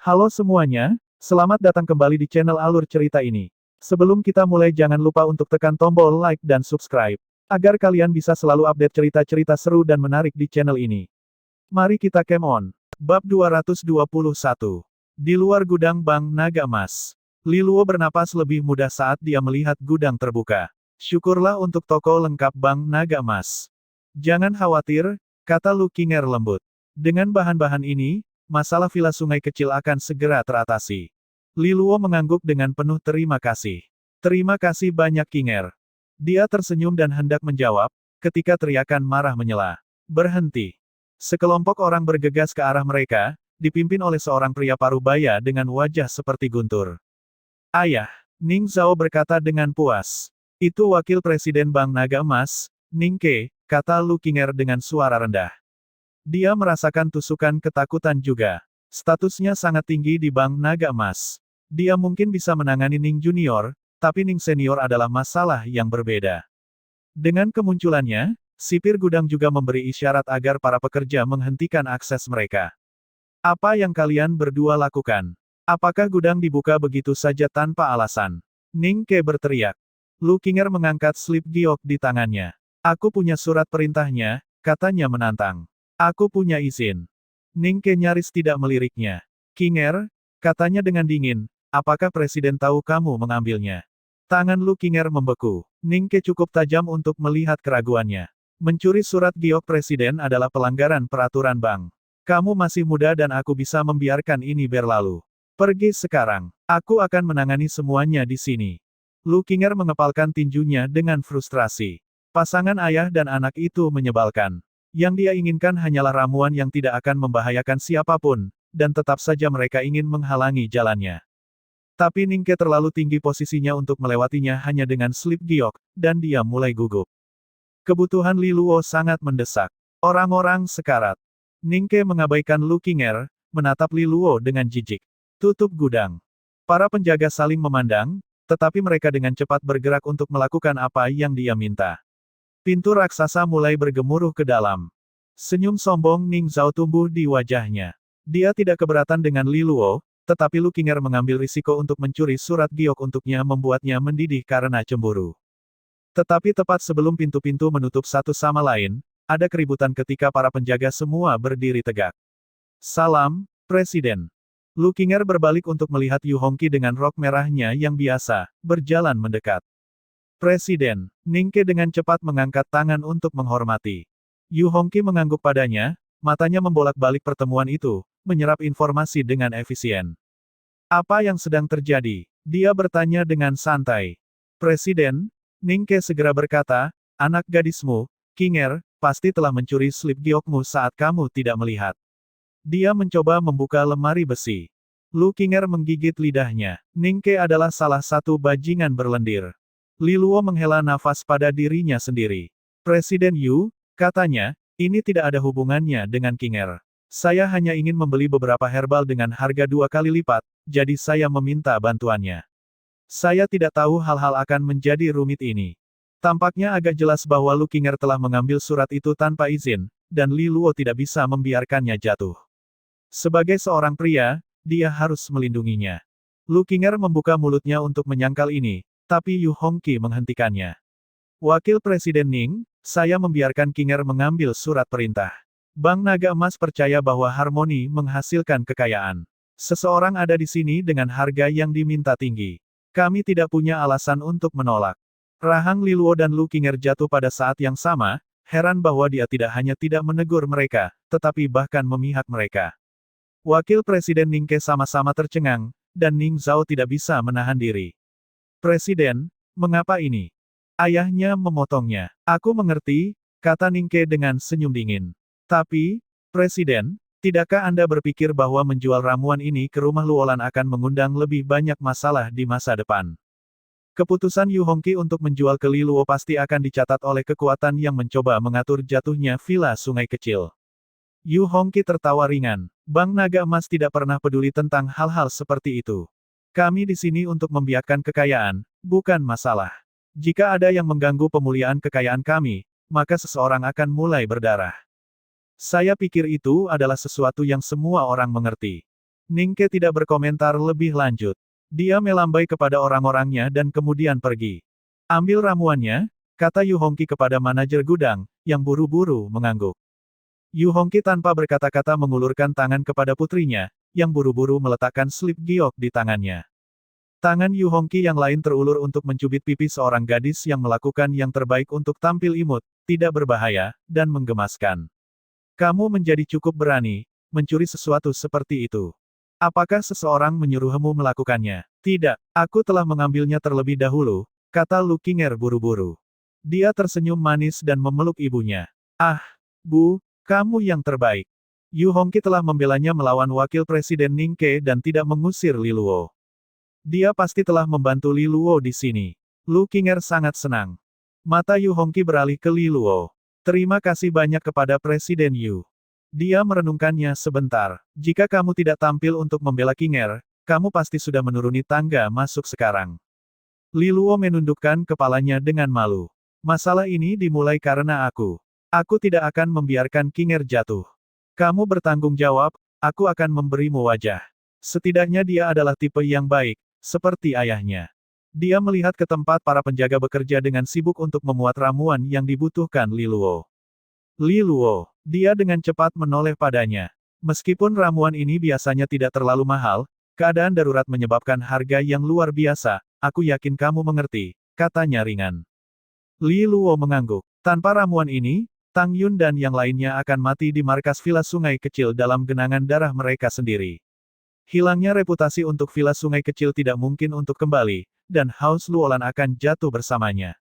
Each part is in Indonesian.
Halo semuanya, selamat datang kembali di channel Alur Cerita ini. Sebelum kita mulai jangan lupa untuk tekan tombol like dan subscribe, agar kalian bisa selalu update cerita-cerita seru dan menarik di channel ini. Mari kita game on. Bab 221. Di luar gudang Bank Naga Emas. Li Luo bernapas lebih mudah saat dia melihat gudang terbuka. Syukurlah untuk toko lengkap Bank Naga Emas. Jangan khawatir, kata Lu Qinger lembut. Dengan bahan-bahan ini, masalah villa sungai kecil akan segera teratasi. Li Luo mengangguk dengan penuh terima kasih. Terima kasih banyak Qinger. Dia tersenyum dan hendak menjawab, ketika teriakan marah menyela. Berhenti. Sekelompok orang bergegas ke arah mereka, dipimpin oleh seorang pria parubaya dengan wajah seperti guntur. Ayah, Ning Zhao berkata dengan puas. Itu wakil presiden Bank Naga Emas, Ning Ke, kata Lu Qinger dengan suara rendah. Dia merasakan tusukan ketakutan juga. Statusnya sangat tinggi di Bank Naga Emas. Dia mungkin bisa menangani Ning Junior, tapi Ning Senior adalah masalah yang berbeda. Dengan kemunculannya, sipir gudang juga memberi isyarat agar para pekerja menghentikan akses mereka. Apa yang kalian berdua lakukan? Apakah gudang dibuka begitu saja tanpa alasan? Ning Ke berteriak. Lu Qinger mengangkat slip giok di tangannya. Aku punya surat perintahnya, katanya menantang. Aku punya izin. Ning Ke nyaris tidak meliriknya. Qinger, katanya dengan dingin, apakah presiden tahu kamu mengambilnya? Tangan Lu Qinger membeku. Ning Ke cukup tajam untuk melihat keraguannya. Mencuri surat giok presiden adalah pelanggaran peraturan bank. Kamu masih muda dan aku bisa membiarkan ini berlalu. Pergi sekarang. Aku akan menangani semuanya di sini. Lu Qinger mengepalkan tinjunya dengan frustrasi. Pasangan ayah dan anak itu menyebalkan. Yang dia inginkan hanyalah ramuan yang tidak akan membahayakan siapapun, dan tetap saja mereka ingin menghalangi jalannya. Tapi Ning Ke terlalu tinggi posisinya untuk melewatinya hanya dengan slip giok, dan dia mulai gugup. Kebutuhan Li Luo sangat mendesak. Orang-orang sekarat. Ning Ke mengabaikan Lu Qinger, menatap Li Luo dengan jijik. Tutup gudang. Para penjaga saling memandang, tetapi mereka dengan cepat bergerak untuk melakukan apa yang dia minta. Pintu raksasa mulai bergemuruh ke dalam. Senyum sombong Ning Zhao tumbuh di wajahnya. Dia tidak keberatan dengan Li Luo, tetapi Lu Qinger mengambil risiko untuk mencuri surat giok untuknya membuatnya mendidih karena cemburu. Tetapi tepat sebelum pintu-pintu menutup satu sama lain, ada keributan ketika para penjaga semua berdiri tegak. Salam, Presiden. Lu Qinger berbalik untuk melihat Yu Hongqi dengan rok merahnya yang biasa, berjalan mendekat. Presiden, Ning Ke dengan cepat mengangkat tangan untuk menghormati. Yu Hongqi mengangguk padanya, matanya membolak-balik pertemuan itu, menyerap informasi dengan efisien. Apa yang sedang terjadi? Dia bertanya dengan santai. Presiden, Ning Ke segera berkata, anak gadismu, Qinger, pasti telah mencuri slip giokmu saat kamu tidak melihat. Dia mencoba membuka lemari besi. Lu Qinger menggigit lidahnya. Ning Ke adalah salah satu bajingan berlendir. Li Luo menghela nafas pada dirinya sendiri. Presiden Yu, katanya, ini tidak ada hubungannya dengan Qinger. Saya hanya ingin membeli beberapa herbal dengan harga 2 kali lipat, jadi saya meminta bantuannya. Saya tidak tahu hal-hal akan menjadi rumit ini. Tampaknya agak jelas bahwa Lu Qinger telah mengambil surat itu tanpa izin, dan Li Luo tidak bisa membiarkannya jatuh. Sebagai seorang pria, dia harus melindunginya. Lu Qinger membuka mulutnya untuk menyangkal ini, tapi Yu Hongqi menghentikannya. Wakil Presiden Ning, saya membiarkan Qinger mengambil surat perintah. Bank Naga Emas percaya bahwa harmoni menghasilkan kekayaan. Seseorang ada di sini dengan harga yang diminta tinggi. Kami tidak punya alasan untuk menolak. Rahang Li Luo dan Lu Qinger jatuh pada saat yang sama, heran bahwa dia tidak hanya tidak menegur mereka, tetapi bahkan memihak mereka. Wakil Presiden Ning Ke sama-sama tercengang, dan Ning Zhao tidak bisa menahan diri. Presiden, mengapa ini? Ayahnya memotongnya. Aku mengerti, kata Ning Ke dengan senyum dingin. Tapi, Presiden, tidakkah Anda berpikir bahwa menjual ramuan ini ke rumah Luolan akan mengundang lebih banyak masalah di masa depan? Keputusan Yu Hongqi untuk menjual ke Li Luo pasti akan dicatat oleh kekuatan yang mencoba mengatur jatuhnya villa sungai kecil. Yu Hongqi tertawa ringan. Bank Naga Emas tidak pernah peduli tentang hal-hal seperti itu. Kami di sini untuk membiarkan kekayaan, bukan masalah. Jika ada yang mengganggu pemulihan kekayaan kami, maka seseorang akan mulai berdarah. Saya pikir itu adalah sesuatu yang semua orang mengerti. Ningke tidak berkomentar lebih lanjut. Dia melambai kepada orang-orangnya dan kemudian pergi. Ambil ramuannya, kata Yu Hongqi kepada manajer gudang, yang buru-buru mengangguk. Yu Hongqi tanpa berkata-kata mengulurkan tangan kepada putrinya, yang buru-buru meletakkan slip giok di tangannya. Tangan Yu Hongqi yang lain terulur untuk mencubit pipi seorang gadis yang melakukan yang terbaik untuk tampil imut, tidak berbahaya, dan menggemaskan. Kamu menjadi cukup berani, mencuri sesuatu seperti itu. Apakah seseorang menyuruhmu melakukannya? Tidak, aku telah mengambilnya terlebih dahulu, kata Lu Qinger buru-buru. Dia tersenyum manis dan memeluk ibunya. Ah, Bu, kamu yang terbaik. Yu Hongqi telah membelanya melawan wakil presiden Ningke dan tidak mengusir Li Luo. Dia pasti telah membantu Li Luo di sini. Lu Qinger sangat senang. Mata Yu Hongqi beralih ke Li Luo. Terima kasih banyak kepada Presiden Yu. Dia merenungkannya sebentar. Jika kamu tidak tampil untuk membela Qinger, kamu pasti sudah menuruni tangga masuk sekarang. Li Luo menundukkan kepalanya dengan malu. Masalah ini dimulai karena aku. Aku tidak akan membiarkan Qinger jatuh. Kamu bertanggung jawab, aku akan memberimu wajah. Setidaknya dia adalah tipe yang baik, seperti ayahnya. Dia melihat ke tempat para penjaga bekerja dengan sibuk untuk memuat ramuan yang dibutuhkan Li Luo. Li Luo, dia dengan cepat menoleh padanya. Meskipun ramuan ini biasanya tidak terlalu mahal, keadaan darurat menyebabkan harga yang luar biasa, aku yakin kamu mengerti, katanya ringan. Li Luo mengangguk. Tanpa ramuan ini, Tang Yun dan yang lainnya akan mati di markas villa sungai kecil dalam genangan darah mereka sendiri. Hilangnya reputasi untuk villa sungai kecil tidak mungkin untuk kembali, dan House Luolan akan jatuh bersamanya.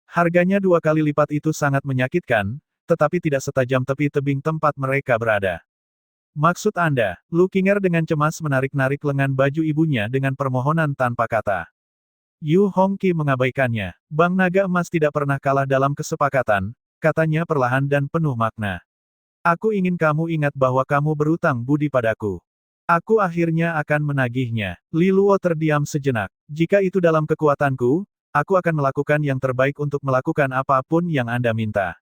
Harganya 2 kali lipat itu sangat menyakitkan, tetapi tidak setajam tepi tebing tempat mereka berada. Maksud Anda, Lu Qinger dengan cemas menarik-narik lengan baju ibunya dengan permohonan tanpa kata. Yu Hongqi mengabaikannya. Bank Naga Emas tidak pernah kalah dalam kesepakatan, katanya perlahan dan penuh makna. Aku ingin kamu ingat bahwa kamu berutang budi padaku. Aku akhirnya akan menagihnya. Li Luo terdiam sejenak. Jika itu dalam kekuatanku, aku akan melakukan yang terbaik untuk melakukan apapun yang Anda minta.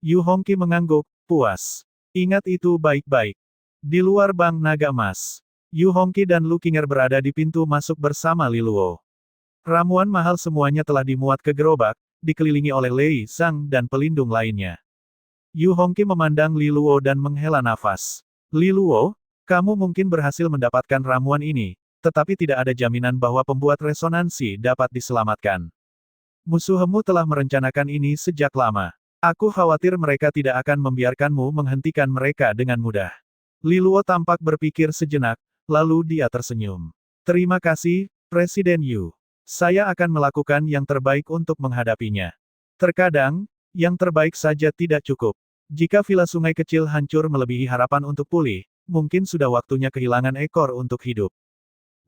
Yu Hongqi mengangguk, puas. Ingat itu baik-baik. Di luar Bank Naga Emas, Yu Hongqi dan Lu Qinger berada di pintu masuk bersama Li Luo. Ramuan mahal semuanya telah dimuat ke gerobak, dikelilingi oleh Lei Zhang dan pelindung lainnya. Yu Hongqi memandang Li Luo dan menghela nafas. Li Luo, kamu mungkin berhasil mendapatkan ramuan ini, tetapi tidak ada jaminan bahwa pembuat resonansi dapat diselamatkan. Musuhmu telah merencanakan ini sejak lama. Aku khawatir mereka tidak akan membiarkanmu menghentikan mereka dengan mudah. Li Luo tampak berpikir sejenak, lalu dia tersenyum. Terima kasih, Presiden Yu. Saya akan melakukan yang terbaik untuk menghadapinya. Terkadang, yang terbaik saja tidak cukup. Jika villa sungai kecil hancur melebihi harapan untuk pulih, mungkin sudah waktunya kehilangan ekor untuk hidup.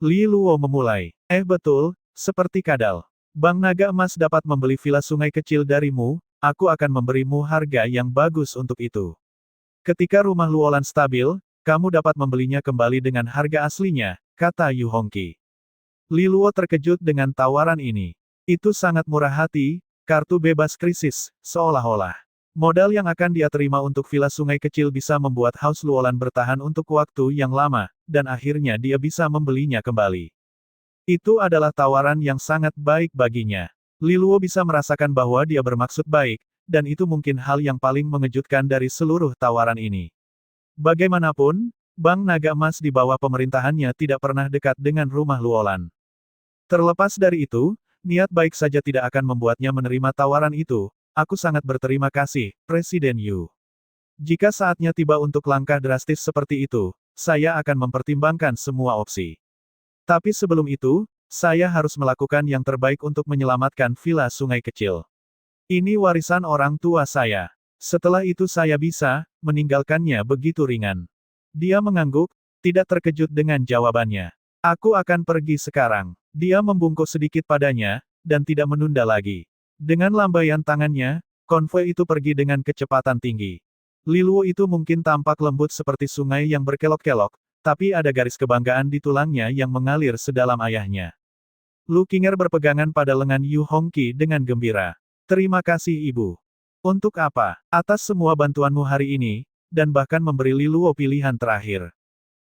Li Luo memulai. Betul, seperti kadal. Bank Naga Emas dapat membeli villa sungai kecil darimu, aku akan memberimu harga yang bagus untuk itu. Ketika rumah Luolan stabil, kamu dapat membelinya kembali dengan harga aslinya, kata Yu Hongqi. Li Luo terkejut dengan tawaran ini. Itu sangat murah hati, kartu bebas krisis, seolah-olah. Modal yang akan dia terima untuk villa sungai kecil bisa membuat House Luolan bertahan untuk waktu yang lama, dan akhirnya dia bisa membelinya kembali. Itu adalah tawaran yang sangat baik baginya. Li Luo bisa merasakan bahwa dia bermaksud baik, dan itu mungkin hal yang paling mengejutkan dari seluruh tawaran ini. Bagaimanapun, Bank Naga Emas di bawah pemerintahannya tidak pernah dekat dengan rumah Luolan. Terlepas dari itu, niat baik saja tidak akan membuatnya menerima tawaran itu. Aku sangat berterima kasih, Presiden Yu. Jika saatnya tiba untuk langkah drastis seperti itu, saya akan mempertimbangkan semua opsi. Tapi sebelum itu, saya harus melakukan yang terbaik untuk menyelamatkan villa sungai kecil. Ini warisan orang tua saya. Setelah itu saya bisa meninggalkannya begitu ringan. Dia mengangguk, tidak terkejut dengan jawabannya. Aku akan pergi sekarang. Dia membungkuk sedikit padanya, dan tidak menunda lagi. Dengan lambaian tangannya, konvoi itu pergi dengan kecepatan tinggi. Li Luo itu mungkin tampak lembut seperti sungai yang berkelok-kelok, tapi ada garis kebanggaan di tulangnya yang mengalir sedalam ayahnya. Lu Qinger berpegangan pada lengan Yu Hongqi dengan gembira. Terima kasih Ibu. Untuk apa? Atas semua bantuanmu hari ini, dan bahkan memberi Li Luo pilihan terakhir.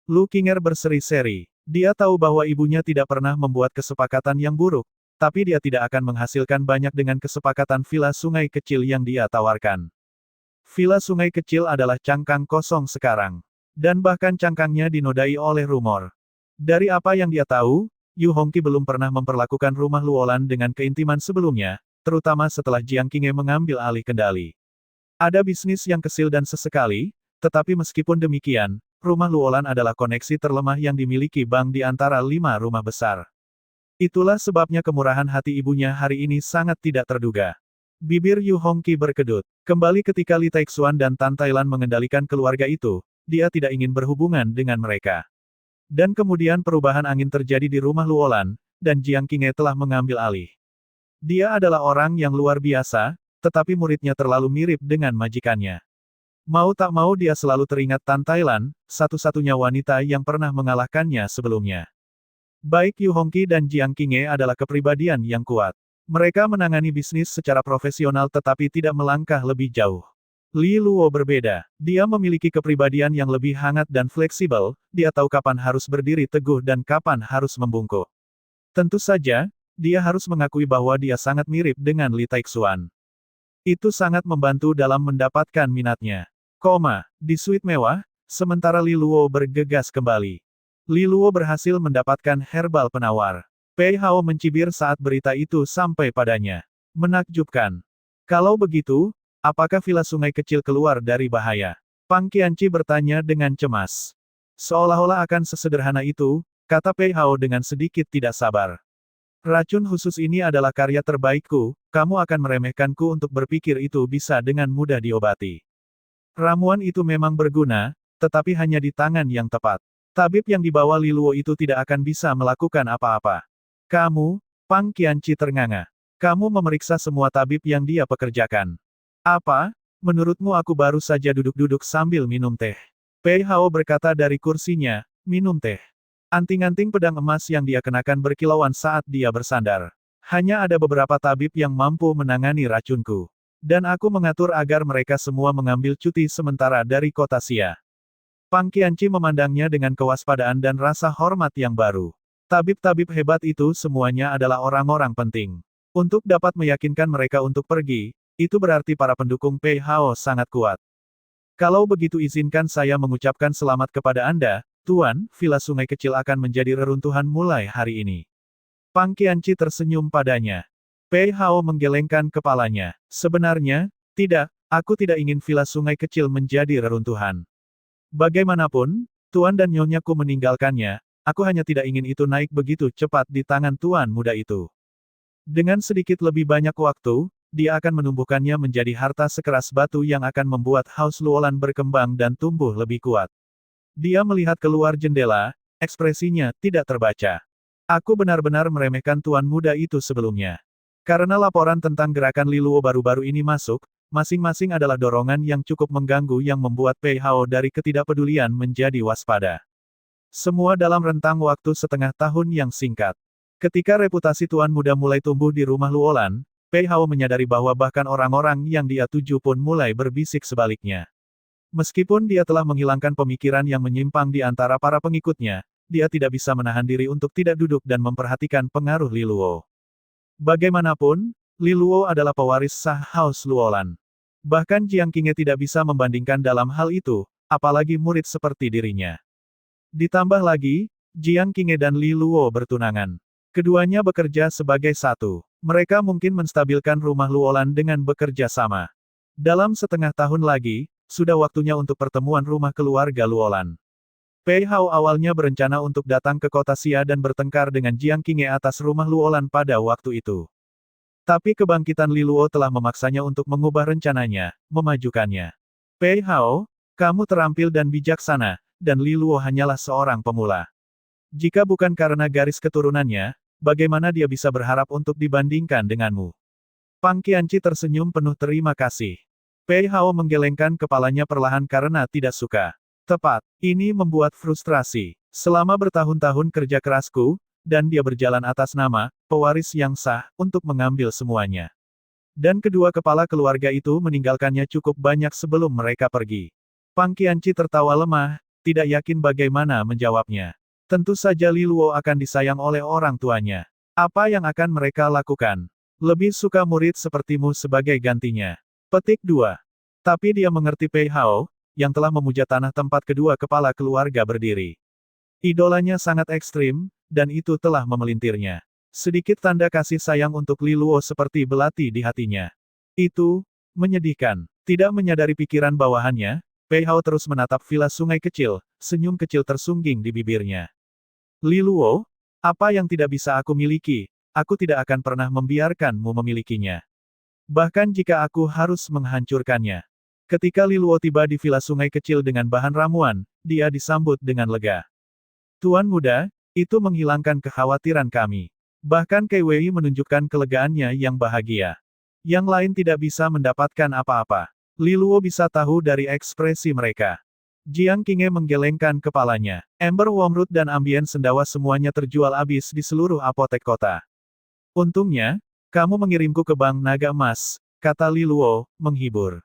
Lu Qinger berseri-seri. Dia tahu bahwa ibunya tidak pernah membuat kesepakatan yang buruk, tapi dia tidak akan menghasilkan banyak dengan kesepakatan villa sungai kecil yang dia tawarkan. Villa sungai kecil adalah cangkang kosong sekarang. Dan bahkan cangkangnya dinodai oleh rumor. Dari apa yang dia tahu, Yu Hongqi belum pernah memperlakukan rumah Luolan dengan keintiman sebelumnya, terutama setelah Jiang Qinghe mengambil alih kendali. Ada bisnis yang kecil dan sesekali, tetapi meskipun demikian, rumah Luolan adalah koneksi terlemah yang dimiliki bank di antara 5 rumah besar. Itulah sebabnya kemurahan hati ibunya hari ini sangat tidak terduga. Bibir Yu Hongqi berkedut. Kembali ketika Li Taixuan dan Tan Thailand mengendalikan keluarga itu, dia tidak ingin berhubungan dengan mereka. Dan kemudian perubahan angin terjadi di rumah Luolan, dan Jiang Qinghe telah mengambil alih. Dia adalah orang yang luar biasa, tetapi muridnya terlalu mirip dengan majikannya. Mau tak mau dia selalu teringat Tan Thailand, satu-satunya wanita yang pernah mengalahkannya sebelumnya. Baik Yu Hongqi dan Jiang Qinghe adalah kepribadian yang kuat. Mereka menangani bisnis secara profesional tetapi tidak melangkah lebih jauh. Li Luo berbeda. Dia memiliki kepribadian yang lebih hangat dan fleksibel, dia tahu kapan harus berdiri teguh dan kapan harus membungkuk. Tentu saja, dia harus mengakui bahwa dia sangat mirip dengan Li Taixuan. Itu sangat membantu dalam mendapatkan minatnya. Di suite mewah, sementara Li Luo bergegas kembali. Li Luo berhasil mendapatkan herbal penawar. Pei Hao mencibir saat berita itu sampai padanya. Menakjubkan. Kalau begitu, apakah villa sungai kecil keluar dari bahaya? Pang Qianqi bertanya dengan cemas. Seolah-olah akan sesederhana itu, kata Pei Hao dengan sedikit tidak sabar. Racun khusus ini adalah karya terbaikku, kamu akan meremehkanku untuk berpikir itu bisa dengan mudah diobati. Ramuan itu memang berguna, tetapi hanya di tangan yang tepat. Tabib yang dibawa Li Luo itu tidak akan bisa melakukan apa-apa. Kamu, Pang Qianqi ternganga. Kamu memeriksa semua tabib yang dia pekerjakan. Apa? Menurutmu aku baru saja duduk-duduk sambil minum teh. Pei Hao berkata dari kursinya, minum teh. Anting-anting pedang emas yang dia kenakan berkilauan saat dia bersandar. Hanya ada beberapa tabib yang mampu menangani racunku. Dan aku mengatur agar mereka semua mengambil cuti sementara dari kota Xia. Pang Qianqi memandangnya dengan kewaspadaan dan rasa hormat yang baru. Tabib-tabib hebat itu semuanya adalah orang-orang penting. Untuk dapat meyakinkan mereka untuk pergi, itu berarti para pendukung Pei Hao sangat kuat. Kalau begitu izinkan saya mengucapkan selamat kepada Anda, Tuan, villa sungai kecil akan menjadi reruntuhan mulai hari ini. Pang Qianqi tersenyum padanya. Pei Hao menggelengkan kepalanya. Sebenarnya, tidak, aku tidak ingin villa sungai kecil menjadi reruntuhan. Bagaimanapun, Tuan dan Nyonyaku meninggalkannya, aku hanya tidak ingin itu naik begitu cepat di tangan Tuan muda itu. Dengan sedikit lebih banyak waktu, dia akan menumbuhkannya menjadi harta sekeras batu yang akan membuat Haus Luolan berkembang dan tumbuh lebih kuat. Dia melihat keluar jendela, ekspresinya tidak terbaca. Aku benar-benar meremehkan Tuan muda itu sebelumnya. Karena laporan tentang gerakan Li Luo baru-baru ini masuk, masing-masing adalah dorongan yang cukup mengganggu yang membuat Pei Hao dari ketidakpedulian menjadi waspada. Semua dalam rentang waktu setengah tahun yang singkat. Ketika reputasi Tuan muda mulai tumbuh di rumah Luolan, Pei Hao menyadari bahwa bahkan orang-orang yang dia tuju pun mulai berbisik sebaliknya. Meskipun dia telah menghilangkan pemikiran yang menyimpang di antara para pengikutnya, dia tidak bisa menahan diri untuk tidak duduk dan memperhatikan pengaruh Li Luo. Bagaimanapun, Li Luo adalah pewaris sah Haus Luolan. Bahkan Jiang Qinghe tidak bisa membandingkan dalam hal itu, apalagi murid seperti dirinya. Ditambah lagi, Jiang Qinghe dan Li Luo bertunangan. Keduanya bekerja sebagai satu. Mereka mungkin menstabilkan rumah Luolan dengan bekerja sama. Dalam setengah tahun lagi, sudah waktunya untuk pertemuan rumah keluarga Luolan. Pei Hao awalnya berencana untuk datang ke kota Xia dan bertengkar dengan Jiang Qinghe atas rumah Luolan pada waktu itu. Tapi kebangkitan Li Luo telah memaksanya untuk mengubah rencananya, memajukannya. Pei Hao, kamu terampil dan bijaksana, dan Li Luo hanyalah seorang pemula. Jika bukan karena garis keturunannya, bagaimana dia bisa berharap untuk dibandingkan denganmu? Pang Qianqi tersenyum penuh terima kasih. Pei Hao menggelengkan kepalanya perlahan karena tidak suka. Tepat, ini membuat frustrasi. Selama bertahun-tahun kerja kerasku, dan dia berjalan atas nama, pewaris yang sah, untuk mengambil semuanya. Dan kedua kepala keluarga itu meninggalkannya cukup banyak sebelum mereka pergi. Pang Qianqi tertawa lemah, tidak yakin bagaimana menjawabnya. Tentu saja Li Luo akan disayang oleh orang tuanya. Apa yang akan mereka lakukan? Lebih suka murid sepertimu sebagai gantinya. Petik 2. Tapi dia mengerti Pei Hao, yang telah memuja tanah tempat kedua kepala keluarga berdiri. Idolanya sangat ekstrim, dan itu telah memelintirnya. Sedikit tanda kasih sayang untuk Li Luo seperti belati di hatinya. Itu menyedihkan. Tidak menyadari pikiran bawahannya, Pei Hao terus menatap villa sungai kecil, senyum kecil tersungging di bibirnya. Li Luo, apa yang tidak bisa aku miliki, aku tidak akan pernah membiarkanmu memilikinya. Bahkan jika aku harus menghancurkannya. Ketika Li Luo tiba di villa sungai kecil dengan bahan ramuan, dia disambut dengan lega. Tuan muda, itu menghilangkan kekhawatiran kami. Bahkan Kei Wei menunjukkan kelegaannya yang bahagia. Yang lain tidak bisa mendapatkan apa-apa. Li Luo bisa tahu dari ekspresi mereka. Jiang Qinghe menggelengkan kepalanya. Ember Wormroot dan ambien sendawa semuanya terjual habis di seluruh apotek kota. Untungnya, kamu mengirimku ke Bank Naga Emas, kata Li Luo, menghibur.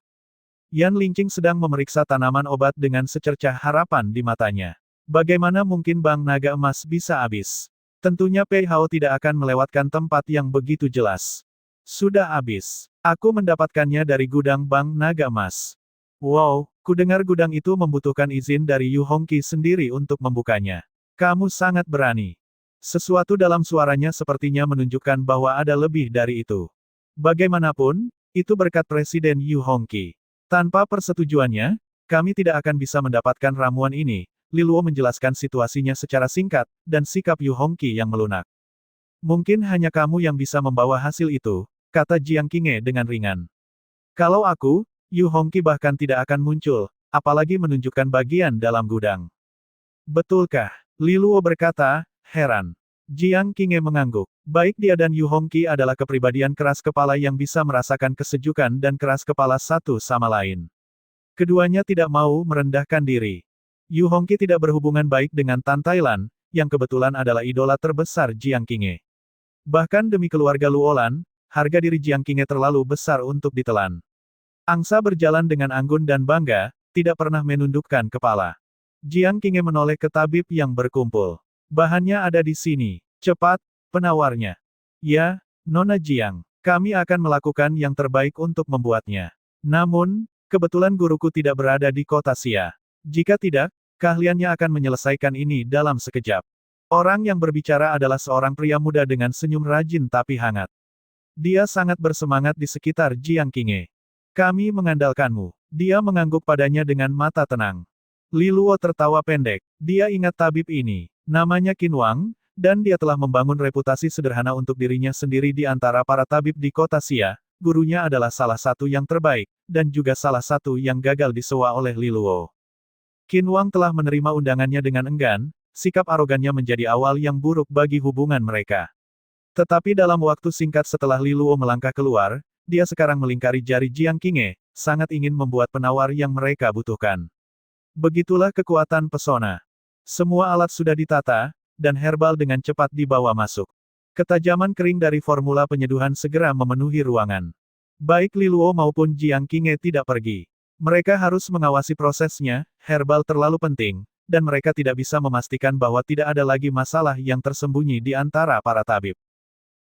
Yan Lingqing sedang memeriksa tanaman obat dengan secercah harapan di matanya. Bagaimana mungkin Bank Naga Emas bisa habis? Tentunya Pei Hao tidak akan melewatkan tempat yang begitu jelas. Sudah habis. Aku mendapatkannya dari gudang Bank Naga Emas. Wow, kudengar gudang itu membutuhkan izin dari Yu Hongqi sendiri untuk membukanya. Kamu sangat berani. Sesuatu dalam suaranya sepertinya menunjukkan bahwa ada lebih dari itu. Bagaimanapun, itu berkat Presiden Yu Hongqi. Tanpa persetujuannya, kami tidak akan bisa mendapatkan ramuan ini. Li Luo menjelaskan situasinya secara singkat, dan sikap Yu Hongqi yang melunak. Mungkin hanya kamu yang bisa membawa hasil itu, kata Jiang Qinghe dengan ringan. Kalau aku, Yu Hongqi bahkan tidak akan muncul, apalagi menunjukkan bagian dalam gudang. Betulkah? Li Luo berkata, heran. Jiang Qinghe mengangguk. Baik dia dan Yu Hongqi adalah kepribadian keras kepala yang bisa merasakan kesejukan dan keras kepala satu sama lain. Keduanya tidak mau merendahkan diri. Yu Hongqi tidak berhubungan baik dengan Tan Tailan, yang kebetulan adalah idola terbesar Jiang Qinghe. Bahkan demi keluarga Luolan, harga diri Jiang Qinghe terlalu besar untuk ditelan. Angsa berjalan dengan anggun dan bangga, tidak pernah menundukkan kepala. Jiang Qinghe menoleh ke tabib yang berkumpul. Bahannya ada di sini. Cepat, penawarnya. Ya, Nona Jiang. Kami akan melakukan yang terbaik untuk membuatnya. Namun, kebetulan guruku tidak berada di kota Xia. Jika tidak, keahliannya akan menyelesaikan ini dalam sekejap. Orang yang berbicara adalah seorang pria muda dengan senyum rajin tapi hangat. Dia sangat bersemangat di sekitar Jiang Qinghe. Kami mengandalkanmu. Dia mengangguk padanya dengan mata tenang. Li Luo tertawa pendek. Dia ingat tabib ini. Namanya Qin Wang, dan dia telah membangun reputasi sederhana untuk dirinya sendiri di antara para tabib di kota Xia. Gurunya adalah salah satu yang terbaik, dan juga salah satu yang gagal disewa oleh Li Luo. Qin Wang telah menerima undangannya dengan enggan, sikap arogannya menjadi awal yang buruk bagi hubungan mereka. Tetapi dalam waktu singkat setelah Li Luo melangkah keluar, dia sekarang melingkari jari Jiang Qinghe, sangat ingin membuat penawar yang mereka butuhkan. Begitulah kekuatan pesona. Semua alat sudah ditata, dan herbal dengan cepat dibawa masuk. Ketajaman kering dari formula penyeduhan segera memenuhi ruangan. Baik Li Luo maupun Jiang Qinghe tidak pergi. Mereka harus mengawasi prosesnya, herbal terlalu penting, dan mereka tidak bisa memastikan bahwa tidak ada lagi masalah yang tersembunyi di antara para tabib.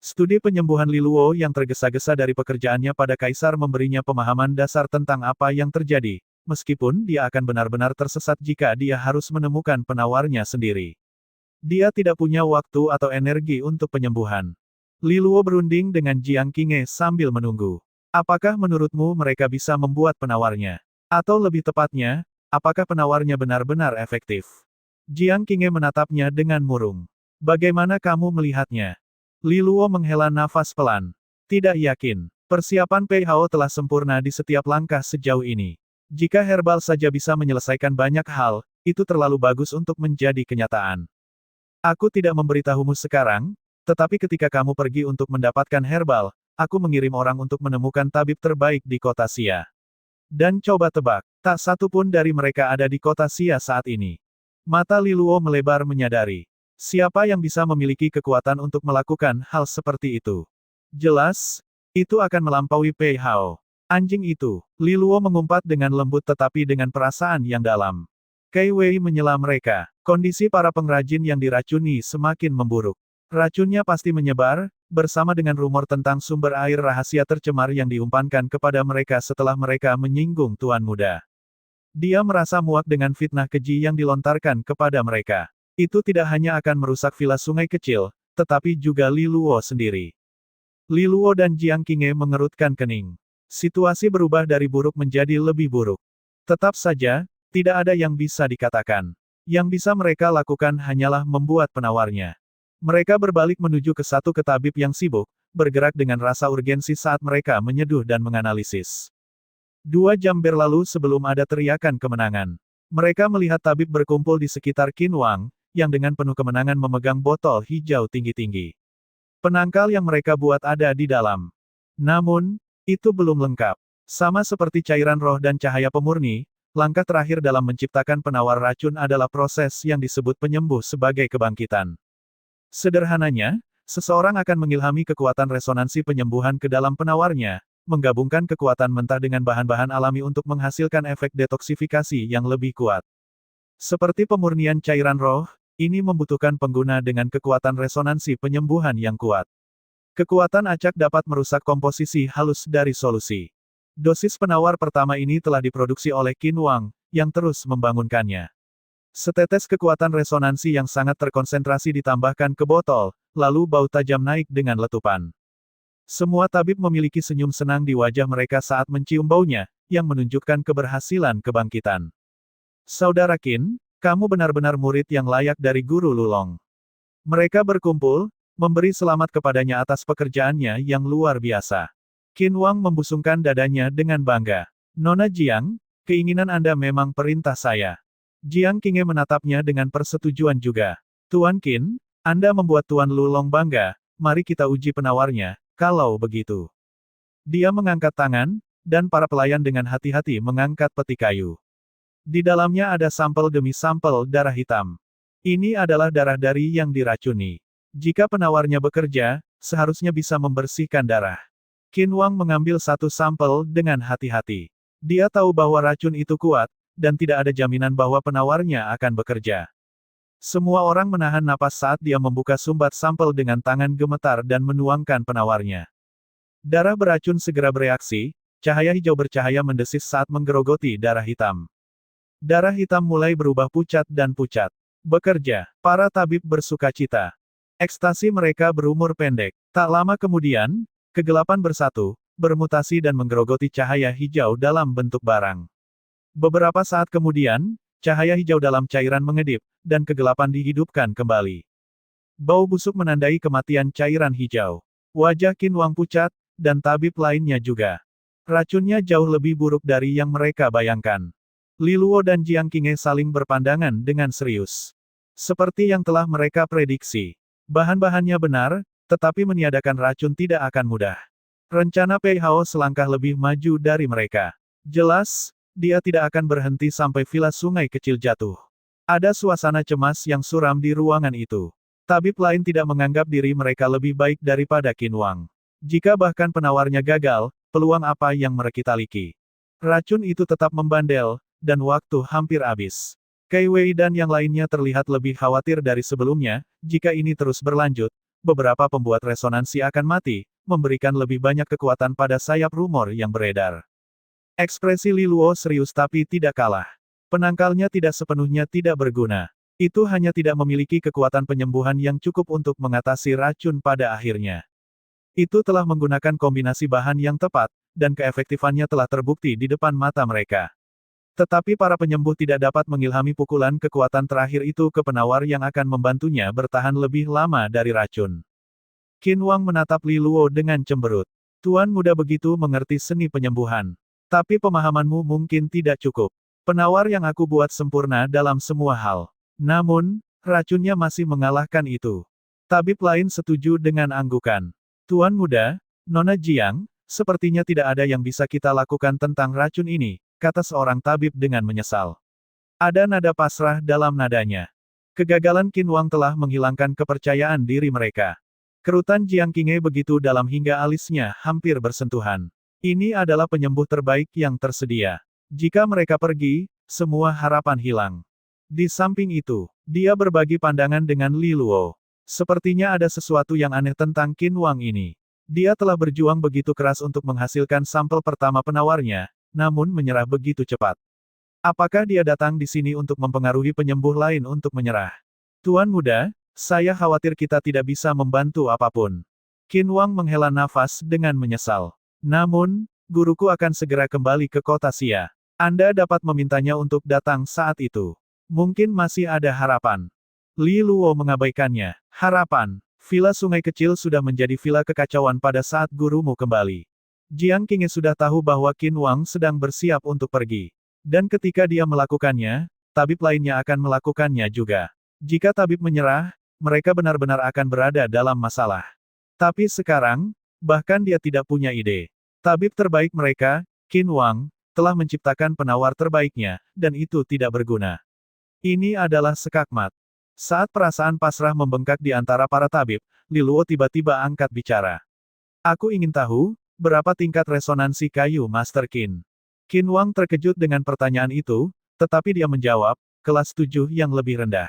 Studi penyembuhan Li Luo yang tergesa-gesa dari pekerjaannya pada Kaisar memberinya pemahaman dasar tentang apa yang terjadi, meskipun dia akan benar-benar tersesat jika dia harus menemukan penawarnya sendiri. Dia tidak punya waktu atau energi untuk penyembuhan. Li Luo berunding dengan Jiang Qinghe sambil menunggu. Apakah menurutmu mereka bisa membuat penawarnya? Atau lebih tepatnya, apakah penawarnya benar-benar efektif? Jiang Qinghe menatapnya dengan murung. Bagaimana kamu melihatnya? Li Luo menghela nafas pelan. Tidak yakin. Persiapan Pei Hao telah sempurna di setiap langkah sejauh ini. Jika herbal saja bisa menyelesaikan banyak hal, itu terlalu bagus untuk menjadi kenyataan. Aku tidak memberitahumu sekarang, tetapi ketika kamu pergi untuk mendapatkan herbal, aku mengirim orang untuk menemukan tabib terbaik di kota Xia. Dan coba tebak, tak satu pun dari mereka ada di kota Xia saat ini. Mata Li Luo melebar menyadari. Siapa yang bisa memiliki kekuatan untuk melakukan hal seperti itu? Jelas, itu akan melampaui Pei Hao. Anjing itu, Li Luo mengumpat dengan lembut tetapi dengan perasaan yang dalam. Kei Wei menyela mereka. Kondisi para pengrajin yang diracuni semakin memburuk. Racunnya pasti menyebar, bersama dengan rumor tentang sumber air rahasia tercemar yang diumpankan kepada mereka setelah mereka menyinggung Tuan Muda. Dia merasa muak dengan fitnah keji yang dilontarkan kepada mereka. Itu tidak hanya akan merusak villa sungai kecil, tetapi juga Li Luo sendiri. Li Luo dan Jiang Qinghe mengerutkan kening. Situasi berubah dari buruk menjadi lebih buruk. Tetap saja, tidak ada yang bisa dikatakan. Yang bisa mereka lakukan hanyalah membuat penawarnya. Mereka berbalik menuju ke satu ketabib yang sibuk, bergerak dengan rasa urgensi saat mereka menyeduh dan menganalisis. 2 jam berlalu sebelum ada teriakan kemenangan. Mereka melihat tabib berkumpul di sekitar Qin Wang, yang dengan penuh kemenangan memegang botol hijau tinggi-tinggi. Penangkal yang mereka buat ada di dalam. Namun, itu belum lengkap. Sama seperti cairan roh dan cahaya pemurni, langkah terakhir dalam menciptakan penawar racun adalah proses yang disebut penyembuh sebagai kebangkitan. Sederhananya, seseorang akan mengilhami kekuatan resonansi penyembuhan ke dalam penawarnya, menggabungkan kekuatan mentah dengan bahan-bahan alami untuk menghasilkan efek detoksifikasi yang lebih kuat. Seperti pemurnian cairan roh, ini membutuhkan pengguna dengan kekuatan resonansi penyembuhan yang kuat. Kekuatan acak dapat merusak komposisi halus dari solusi. Dosis penawar pertama ini telah diproduksi oleh Qin Wang, yang terus membangunkannya. Setetes kekuatan resonansi yang sangat terkonsentrasi ditambahkan ke botol, lalu bau tajam naik dengan letupan. Semua tabib memiliki senyum senang di wajah mereka saat mencium baunya, yang menunjukkan keberhasilan kebangkitan. Saudara Qin, kamu benar-benar murid yang layak dari Guru Lulong. Mereka berkumpul, memberi selamat kepadanya atas pekerjaannya yang luar biasa. Qin Wang membusungkan dadanya dengan bangga. Nona Jiang, keinginan Anda memang perintah saya. Jiang Qinghe menatapnya dengan persetujuan juga. Tuan Qin, Anda membuat Tuan Lulong bangga, mari kita uji penawarnya, kalau begitu. Dia mengangkat tangan, dan para pelayan dengan hati-hati mengangkat peti kayu. Di dalamnya ada sampel demi sampel darah hitam. Ini adalah darah dari yang diracuni. Jika penawarnya bekerja, seharusnya bisa membersihkan darah. Qin Wang mengambil satu sampel dengan hati-hati. Dia tahu bahwa racun itu kuat, dan tidak ada jaminan bahwa penawarnya akan bekerja. Semua orang menahan napas saat dia membuka sumbat sampel dengan tangan gemetar dan menuangkan penawarnya. Darah beracun segera bereaksi, cahaya hijau bercahaya mendesis saat menggerogoti darah hitam. Darah hitam mulai berubah pucat dan pucat. Bekerja, para tabib bersukacita. Ekstasi mereka berumur pendek. Tak lama kemudian, kegelapan bersatu, bermutasi dan menggerogoti cahaya hijau dalam bentuk barang. Beberapa saat kemudian, cahaya hijau dalam cairan mengedip, dan kegelapan dihidupkan kembali. Bau busuk menandai kematian cairan hijau. Wajah Qin Wang pucat, dan tabib lainnya juga. Racunnya jauh lebih buruk dari yang mereka bayangkan. Li Luo dan Jiang Qinghe saling berpandangan dengan serius. Seperti yang telah mereka prediksi. Bahan-bahannya benar, tetapi meniadakan racun tidak akan mudah. Rencana Pei Hao selangkah lebih maju dari mereka. Jelas, dia tidak akan berhenti sampai villa sungai kecil jatuh. Ada suasana cemas yang suram di ruangan itu. Tabib lain tidak menganggap diri mereka lebih baik daripada Qin Wang. Jika bahkan penawarnya gagal, peluang apa yang mereka miliki? Racun itu tetap membandel, dan waktu hampir habis. Kei Wei dan yang lainnya terlihat lebih khawatir dari sebelumnya. Jika ini terus berlanjut, beberapa pembuat resonansi akan mati, memberikan lebih banyak kekuatan pada sayap rumor yang beredar. Ekspresi Li Luo serius tapi tidak kalah. Penangkalnya tidak sepenuhnya tidak berguna. Itu hanya tidak memiliki kekuatan penyembuhan yang cukup untuk mengatasi racun pada akhirnya. Itu telah menggunakan kombinasi bahan yang tepat, dan keefektifannya telah terbukti di depan mata mereka. Tetapi para penyembuh tidak dapat mengilhami pukulan kekuatan terakhir itu ke penawar yang akan membantunya bertahan lebih lama dari racun. Qin Wang menatap Li Luo dengan cemberut. Tuan muda begitu mengerti seni penyembuhan. Tapi pemahamanmu mungkin tidak cukup. Penawar yang aku buat sempurna dalam semua hal. Namun, racunnya masih mengalahkan itu. Tabib lain setuju dengan anggukan. Tuan muda, Nona Jiang, sepertinya tidak ada yang bisa kita lakukan tentang racun ini, kata seorang tabib dengan menyesal. Ada nada pasrah dalam nadanya. Kegagalan Qin Wang telah menghilangkan kepercayaan diri mereka. Kerutan Jiang Qinghe begitu dalam hingga alisnya hampir bersentuhan. Ini adalah penyembuh terbaik yang tersedia. Jika mereka pergi, semua harapan hilang. Di samping itu, dia berbagi pandangan dengan Li Luo. Sepertinya ada sesuatu yang aneh tentang Qin Wang ini. Dia telah berjuang begitu keras untuk menghasilkan sampel pertama penawarnya, namun menyerah begitu cepat. Apakah dia datang di sini untuk mempengaruhi penyembuh lain untuk menyerah? Tuan Muda, saya khawatir kita tidak bisa membantu apapun. Qin Wang menghela nafas dengan menyesal. Namun, guruku akan segera kembali ke kota Xia. Anda dapat memintanya untuk datang saat itu. Mungkin masih ada harapan. Li Luo mengabaikannya. Harapan. Villa Sungai Kecil sudah menjadi villa kekacauan pada saat gurumu kembali. Jiang Qingye sudah tahu bahwa Qin Wang sedang bersiap untuk pergi. Dan ketika dia melakukannya, tabib lainnya akan melakukannya juga. Jika tabib menyerah, mereka benar-benar akan berada dalam masalah. Tapi sekarang, bahkan dia tidak punya ide. Tabib terbaik mereka, Qin Wang, telah menciptakan penawar terbaiknya, dan itu tidak berguna. Ini adalah skakmat. Saat perasaan pasrah membengkak di antara para tabib, Li Luo tiba-tiba angkat bicara. Aku ingin tahu, berapa tingkat resonansi kayu Master Qin? Qin Wang terkejut dengan pertanyaan itu, tetapi dia menjawab, kelas 7 yang lebih rendah.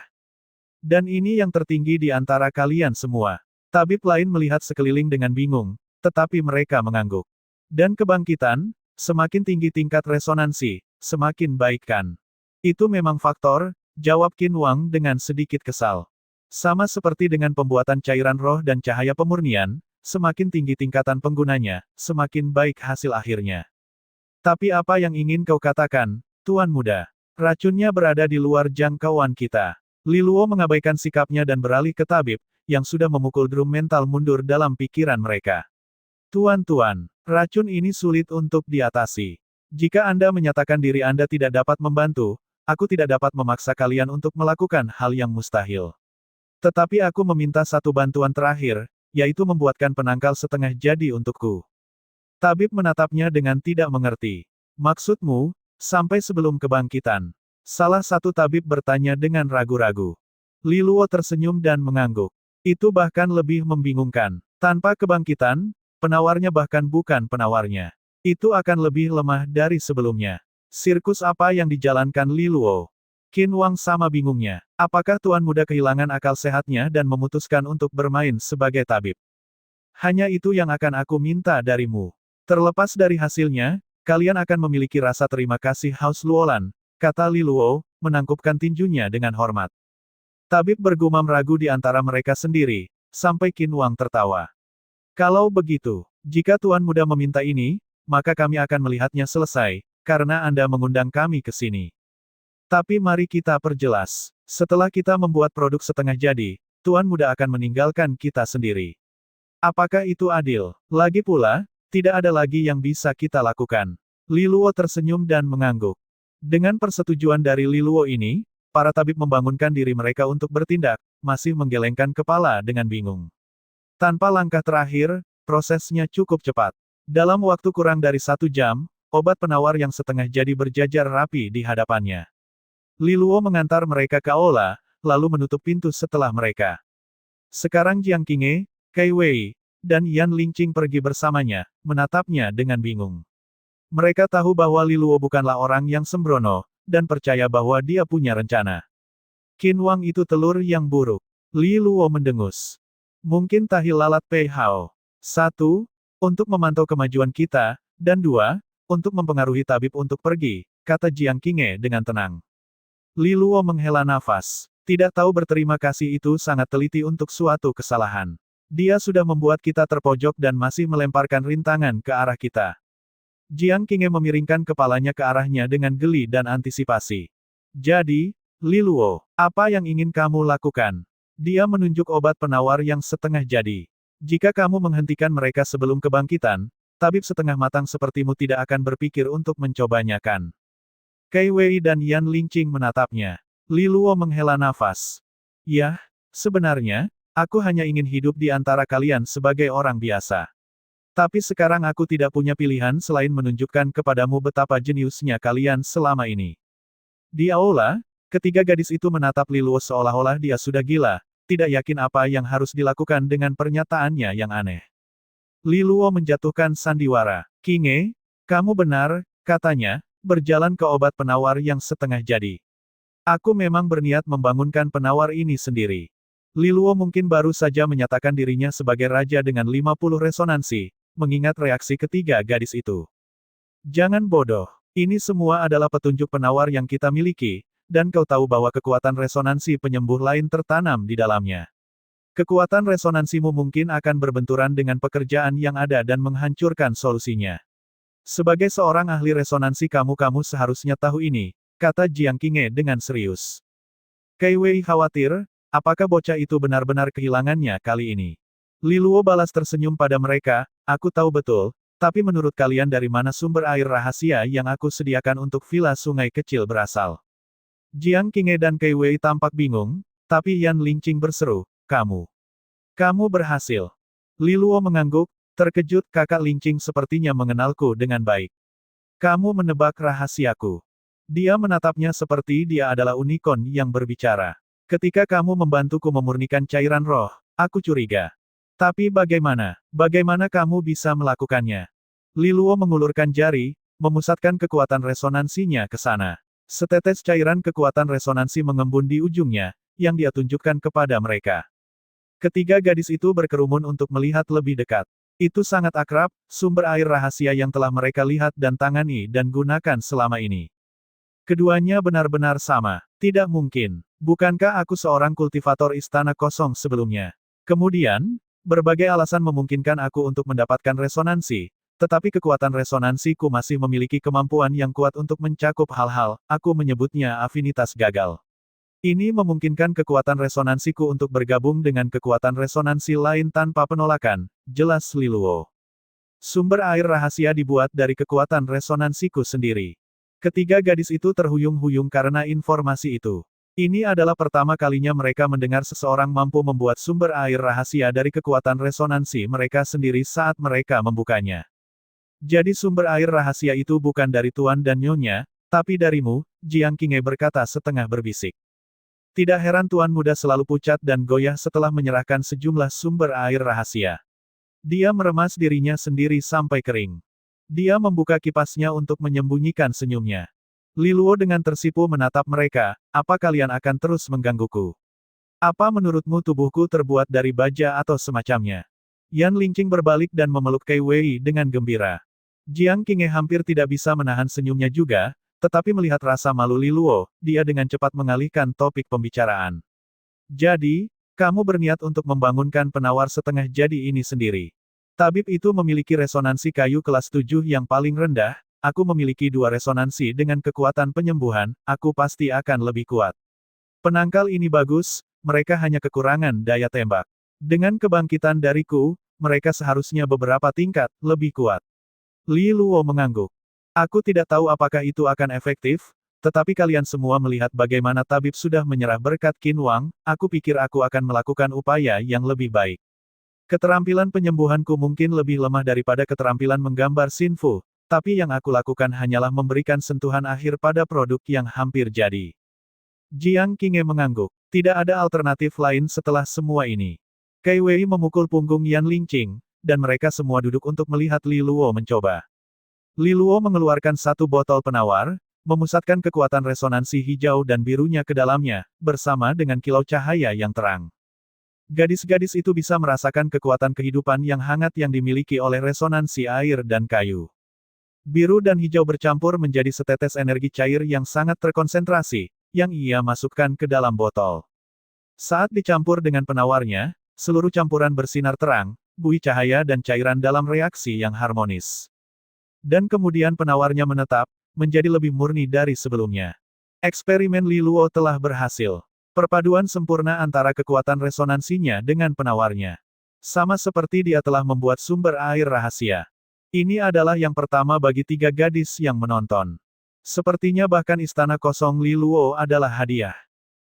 Dan ini yang tertinggi di antara kalian semua. Tabib lain melihat sekeliling dengan bingung, tetapi mereka mengangguk. Dan kebangkitan, semakin tinggi tingkat resonansi, semakin baik kan? Itu memang faktor, jawab Qin Wang dengan sedikit kesal. Sama seperti dengan pembuatan cairan roh dan cahaya pemurnian, semakin tinggi tingkatan penggunanya, semakin baik hasil akhirnya. Tapi apa yang ingin kau katakan, Tuan Muda? Racunnya berada di luar jangkauan kita. Li Luo mengabaikan sikapnya dan beralih ke tabib, yang sudah memukul drum mental mundur dalam pikiran mereka. Tuan-tuan, racun ini sulit untuk diatasi. Jika Anda menyatakan diri Anda tidak dapat membantu, aku tidak dapat memaksa kalian untuk melakukan hal yang mustahil. Tetapi aku meminta satu bantuan terakhir, yaitu membuatkan penangkal setengah jadi untukku. Tabib menatapnya dengan tidak mengerti. Maksudmu, sampai sebelum kebangkitan? Salah satu tabib bertanya dengan ragu-ragu. Li Luo tersenyum dan mengangguk. Itu bahkan lebih membingungkan. Tanpa kebangkitan, penawarnya bahkan bukan penawarnya. Itu akan lebih lemah dari sebelumnya. Sirkus apa yang dijalankan Li Luo? Qin Wang sama bingungnya. Apakah Tuan Muda kehilangan akal sehatnya dan memutuskan untuk bermain sebagai tabib? Hanya itu yang akan aku minta darimu. Terlepas dari hasilnya, kalian akan memiliki rasa terima kasih Haus Luolan, kata Li Luo, menangkupkan tinjunya dengan hormat. Tabib bergumam ragu di antara mereka sendiri, sampai Qin Wang tertawa. Kalau begitu, jika Tuan Muda meminta ini, maka kami akan melihatnya selesai, karena Anda mengundang kami ke sini. Tapi mari kita perjelas. Setelah kita membuat produk setengah jadi, Tuan Muda akan meninggalkan kita sendiri. Apakah itu adil? Lagi pula, tidak ada lagi yang bisa kita lakukan. Li Luo tersenyum dan mengangguk. Dengan persetujuan dari Li Luo ini, para tabib membangunkan diri mereka untuk bertindak, masih menggelengkan kepala dengan bingung. Tanpa langkah terakhir, prosesnya cukup cepat. Dalam waktu kurang dari 1 jam, obat penawar yang setengah jadi berjajar rapi di hadapannya. Li Luo mengantar mereka ke aula, lalu menutup pintu setelah mereka. Sekarang Jiang Qingye, Kai Wei, dan Yan Lingqing pergi bersamanya, menatapnya dengan bingung. Mereka tahu bahwa Li Luo bukanlah orang yang sembrono, dan percaya bahwa dia punya rencana. Qin Wang itu telur yang buruk. Li Luo mendengus. Mungkin tahi lalat Pei Hao. 1. Untuk memantau kemajuan kita, dan 2. Untuk mempengaruhi tabib untuk pergi, kata Jiang Qingye dengan tenang. Li Luo menghela nafas. Tidak tahu berterima kasih itu sangat teliti untuk suatu kesalahan. Dia sudah membuat kita terpojok dan masih melemparkan rintangan ke arah kita. Jiang Qingye memiringkan kepalanya ke arahnya dengan geli dan antisipasi. Jadi, Li Luo, apa yang ingin kamu lakukan? Dia menunjuk obat penawar yang setengah jadi. Jika kamu menghentikan mereka sebelum kebangkitan, tabib setengah matang sepertimu tidak akan berpikir untuk mencobanya kan? Kai Wei dan Yan Lingqing menatapnya. Li Luo menghela nafas. Yah, sebenarnya, aku hanya ingin hidup di antara kalian sebagai orang biasa. Tapi sekarang aku tidak punya pilihan selain menunjukkan kepadamu betapa jeniusnya kalian selama ini. Di aula, ketiga gadis itu menatap Li Luo seolah-olah dia sudah gila, tidak yakin apa yang harus dilakukan dengan pernyataannya yang aneh. Li Luo menjatuhkan sandiwara. Qingye, kamu benar, katanya, berjalan ke obat penawar yang setengah jadi. Aku memang berniat membangunkan penawar ini sendiri. Li Luo mungkin baru saja menyatakan dirinya sebagai raja dengan 50 resonansi, mengingat reaksi ketiga gadis itu. Jangan bodoh. Ini semua adalah petunjuk penawar yang kita miliki, dan kau tahu bahwa kekuatan resonansi penyembuh lain tertanam di dalamnya. Kekuatan resonansimu mungkin akan berbenturan dengan pekerjaan yang ada dan menghancurkan solusinya. Sebagai seorang ahli resonansi kamu seharusnya tahu ini, kata Jiang Qinghe dengan serius. Kei Wei khawatir, apakah bocah itu benar-benar kehilangannya kali ini? Li Luo balas tersenyum pada mereka, aku tahu betul, tapi menurut kalian dari mana sumber air rahasia yang aku sediakan untuk villa sungai kecil berasal? Jiang Qinghe dan Kei Wei tampak bingung, tapi Yan Lingqing berseru, kamu. Kamu berhasil. Li Luo mengangguk, terkejut kakak Lingqing sepertinya mengenalku dengan baik. Kamu menebak rahasiaku. Dia menatapnya seperti dia adalah unicorn yang berbicara. Ketika kamu membantuku memurnikan cairan roh, aku curiga. Tapi bagaimana? Bagaimana kamu bisa melakukannya? Li Luo mengulurkan jari, memusatkan kekuatan resonansinya ke sana. Setetes cairan kekuatan resonansi mengembun di ujungnya, yang dia tunjukkan kepada mereka. Ketiga gadis itu berkerumun untuk melihat lebih dekat. Itu sangat akrab, sumber air rahasia yang telah mereka lihat dan tangani dan gunakan selama ini. Keduanya benar-benar sama. Tidak mungkin. Bukankah aku seorang kultivator istana kosong sebelumnya? Kemudian, berbagai alasan memungkinkan aku untuk mendapatkan resonansi, tetapi kekuatan resonansiku masih memiliki kemampuan yang kuat untuk mencakup hal-hal, aku menyebutnya afinitas gagal. Ini memungkinkan kekuatan resonansiku untuk bergabung dengan kekuatan resonansi lain tanpa penolakan, jelas Li Luo. Sumber air rahasia dibuat dari kekuatan resonansiku sendiri. Ketiga gadis itu terhuyung-huyung karena informasi itu. Ini adalah pertama kalinya mereka mendengar seseorang mampu membuat sumber air rahasia dari kekuatan resonansi mereka sendiri saat mereka membukanya. Jadi sumber air rahasia itu bukan dari Tuan dan Nyonya, tapi darimu, Jiang Qinghe berkata setengah berbisik. Tidak heran Tuan Muda selalu pucat dan goyah setelah menyerahkan sejumlah sumber air rahasia. Dia meremas dirinya sendiri sampai kering. Dia membuka kipasnya untuk menyembunyikan senyumnya. Li Luo dengan tersipu menatap mereka, apa kalian akan terus menggangguku? Apa menurutmu tubuhku terbuat dari baja atau semacamnya? Yan Lingqing berbalik dan memeluk Kei Wei dengan gembira. Jiang Qinghe hampir tidak bisa menahan senyumnya juga, tetapi melihat rasa malu Li Luo, dia dengan cepat mengalihkan topik pembicaraan. Jadi, kamu berniat untuk membangunkan penawar setengah jadi ini sendiri. Tabib itu memiliki resonansi kayu kelas 7 yang paling rendah, aku memiliki 2 resonansi dengan kekuatan penyembuhan, aku pasti akan lebih kuat. Penangkal ini bagus, mereka hanya kekurangan daya tembak. Dengan kebangkitan dariku, mereka seharusnya beberapa tingkat lebih kuat. Li Luo mengangguk. Aku tidak tahu apakah itu akan efektif, tetapi kalian semua melihat bagaimana tabib sudah menyerah berkat Qin Wang, aku pikir aku akan melakukan upaya yang lebih baik. Keterampilan penyembuhanku mungkin lebih lemah daripada keterampilan menggambar Xinfu, tapi yang aku lakukan hanyalah memberikan sentuhan akhir pada produk yang hampir jadi. Jiang Qinghe mengangguk. Tidak ada alternatif lain setelah semua ini. Kei Wei memukul punggung Yan Lingqing, dan mereka semua duduk untuk melihat Li Luo mencoba. Li Luo mengeluarkan satu botol penawar, memusatkan kekuatan resonansi hijau dan birunya ke dalamnya, bersama dengan kilau cahaya yang terang. Gadis-gadis itu bisa merasakan kekuatan kehidupan yang hangat yang dimiliki oleh resonansi air dan kayu. Biru dan hijau bercampur menjadi setetes energi cair yang sangat terkonsentrasi, yang ia masukkan ke dalam botol. Saat dicampur dengan penawarnya, seluruh campuran bersinar terang, buih cahaya dan cairan dalam reaksi yang harmonis. Dan kemudian penawarnya menetap, menjadi lebih murni dari sebelumnya. Eksperimen Li Luo telah berhasil. Perpaduan sempurna antara kekuatan resonansinya dengan penawarnya. Sama seperti dia telah membuat sumber air rahasia. Ini adalah yang pertama bagi 3 gadis yang menonton. Sepertinya bahkan istana kosong Li Luo adalah hadiah.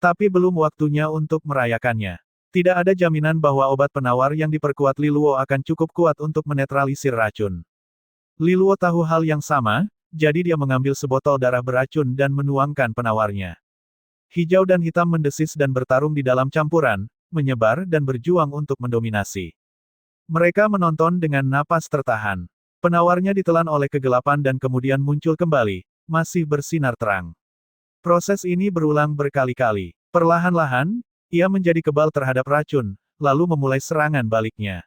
Tapi belum waktunya untuk merayakannya. Tidak ada jaminan bahwa obat penawar yang diperkuat Li Luo akan cukup kuat untuk menetralisir racun. Li Luo tahu hal yang sama, jadi dia mengambil sebotol darah beracun dan menuangkan penawarnya. Hijau dan hitam mendesis dan bertarung di dalam campuran, menyebar dan berjuang untuk mendominasi. Mereka menonton dengan napas tertahan. Penawarnya ditelan oleh kegelapan dan kemudian muncul kembali, masih bersinar terang. Proses ini berulang berkali-kali. Perlahan-lahan, ia menjadi kebal terhadap racun, lalu memulai serangan baliknya.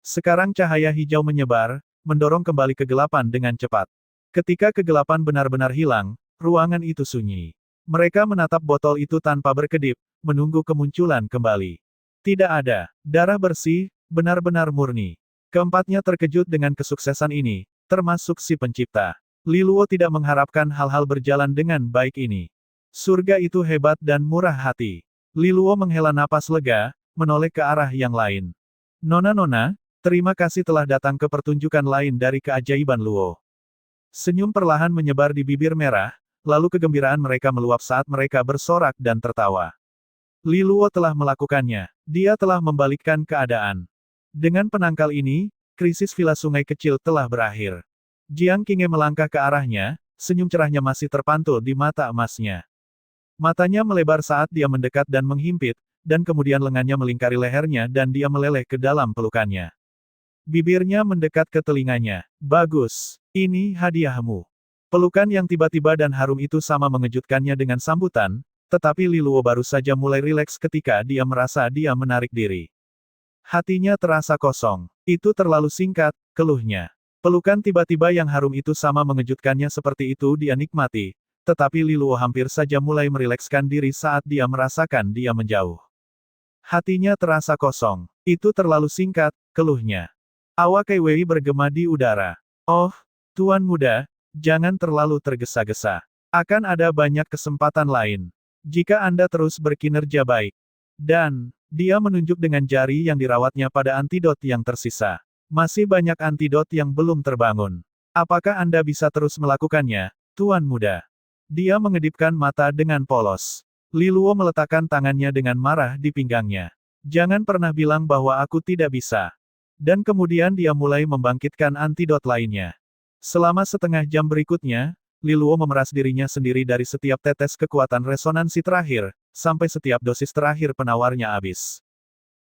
Sekarang cahaya hijau menyebar, mendorong kembali kegelapan dengan cepat. Ketika kegelapan benar-benar hilang, ruangan itu sunyi. Mereka menatap botol itu tanpa berkedip, menunggu kemunculan kembali. Tidak ada. Darah bersih, benar-benar murni. Keempatnya terkejut dengan kesuksesan ini, termasuk si pencipta. Li Luo tidak mengharapkan hal-hal berjalan dengan baik ini. Surga itu hebat dan murah hati. Li Luo menghela napas lega, menoleh ke arah yang lain. Nona-nona, terima kasih telah datang ke pertunjukan lain dari keajaiban Luo. Senyum perlahan menyebar di bibir merah, lalu kegembiraan mereka meluap saat mereka bersorak dan tertawa. Li Luo telah melakukannya. Dia telah membalikkan keadaan. Dengan penangkal ini, krisis villa sungai kecil telah berakhir. Jiang Qinghe melangkah ke arahnya, senyum cerahnya masih terpantul di mata emasnya. Matanya melebar saat dia mendekat dan menghimpit, dan kemudian lengannya melingkari lehernya dan dia meleleh ke dalam pelukannya. Bibirnya mendekat ke telinganya. Bagus. Ini hadiahmu. Pelukan yang tiba-tiba dan harum itu sama mengejutkannya dengan sambutan, tetapi Li Luo baru saja mulai rileks ketika dia merasa dia menarik diri. Hatinya terasa kosong. Itu terlalu singkat, keluhnya. Pelukan tiba-tiba yang harum itu sama mengejutkannya seperti itu dia nikmati, tetapi Li Luo hampir saja mulai merilekskan diri saat dia merasakan dia menjauh. Hatinya terasa kosong. Itu terlalu singkat, keluhnya. Awak Kei Wei bergema di udara. Oh, Tuan Muda, jangan terlalu tergesa-gesa. Akan ada banyak kesempatan lain. Jika Anda terus berkinerja baik. Dan, dia menunjuk dengan jari yang dirawatnya pada antidot yang tersisa. Masih banyak antidot yang belum terbangun. Apakah Anda bisa terus melakukannya, Tuan Muda? Dia mengedipkan mata dengan polos. Li Luo meletakkan tangannya dengan marah di pinggangnya. Jangan pernah bilang bahwa aku tidak bisa. Dan kemudian dia mulai membangkitkan antidot lainnya. Selama setengah jam berikutnya, Li Luo memeras dirinya sendiri dari setiap tetes kekuatan resonansi terakhir, sampai setiap dosis terakhir penawarnya habis.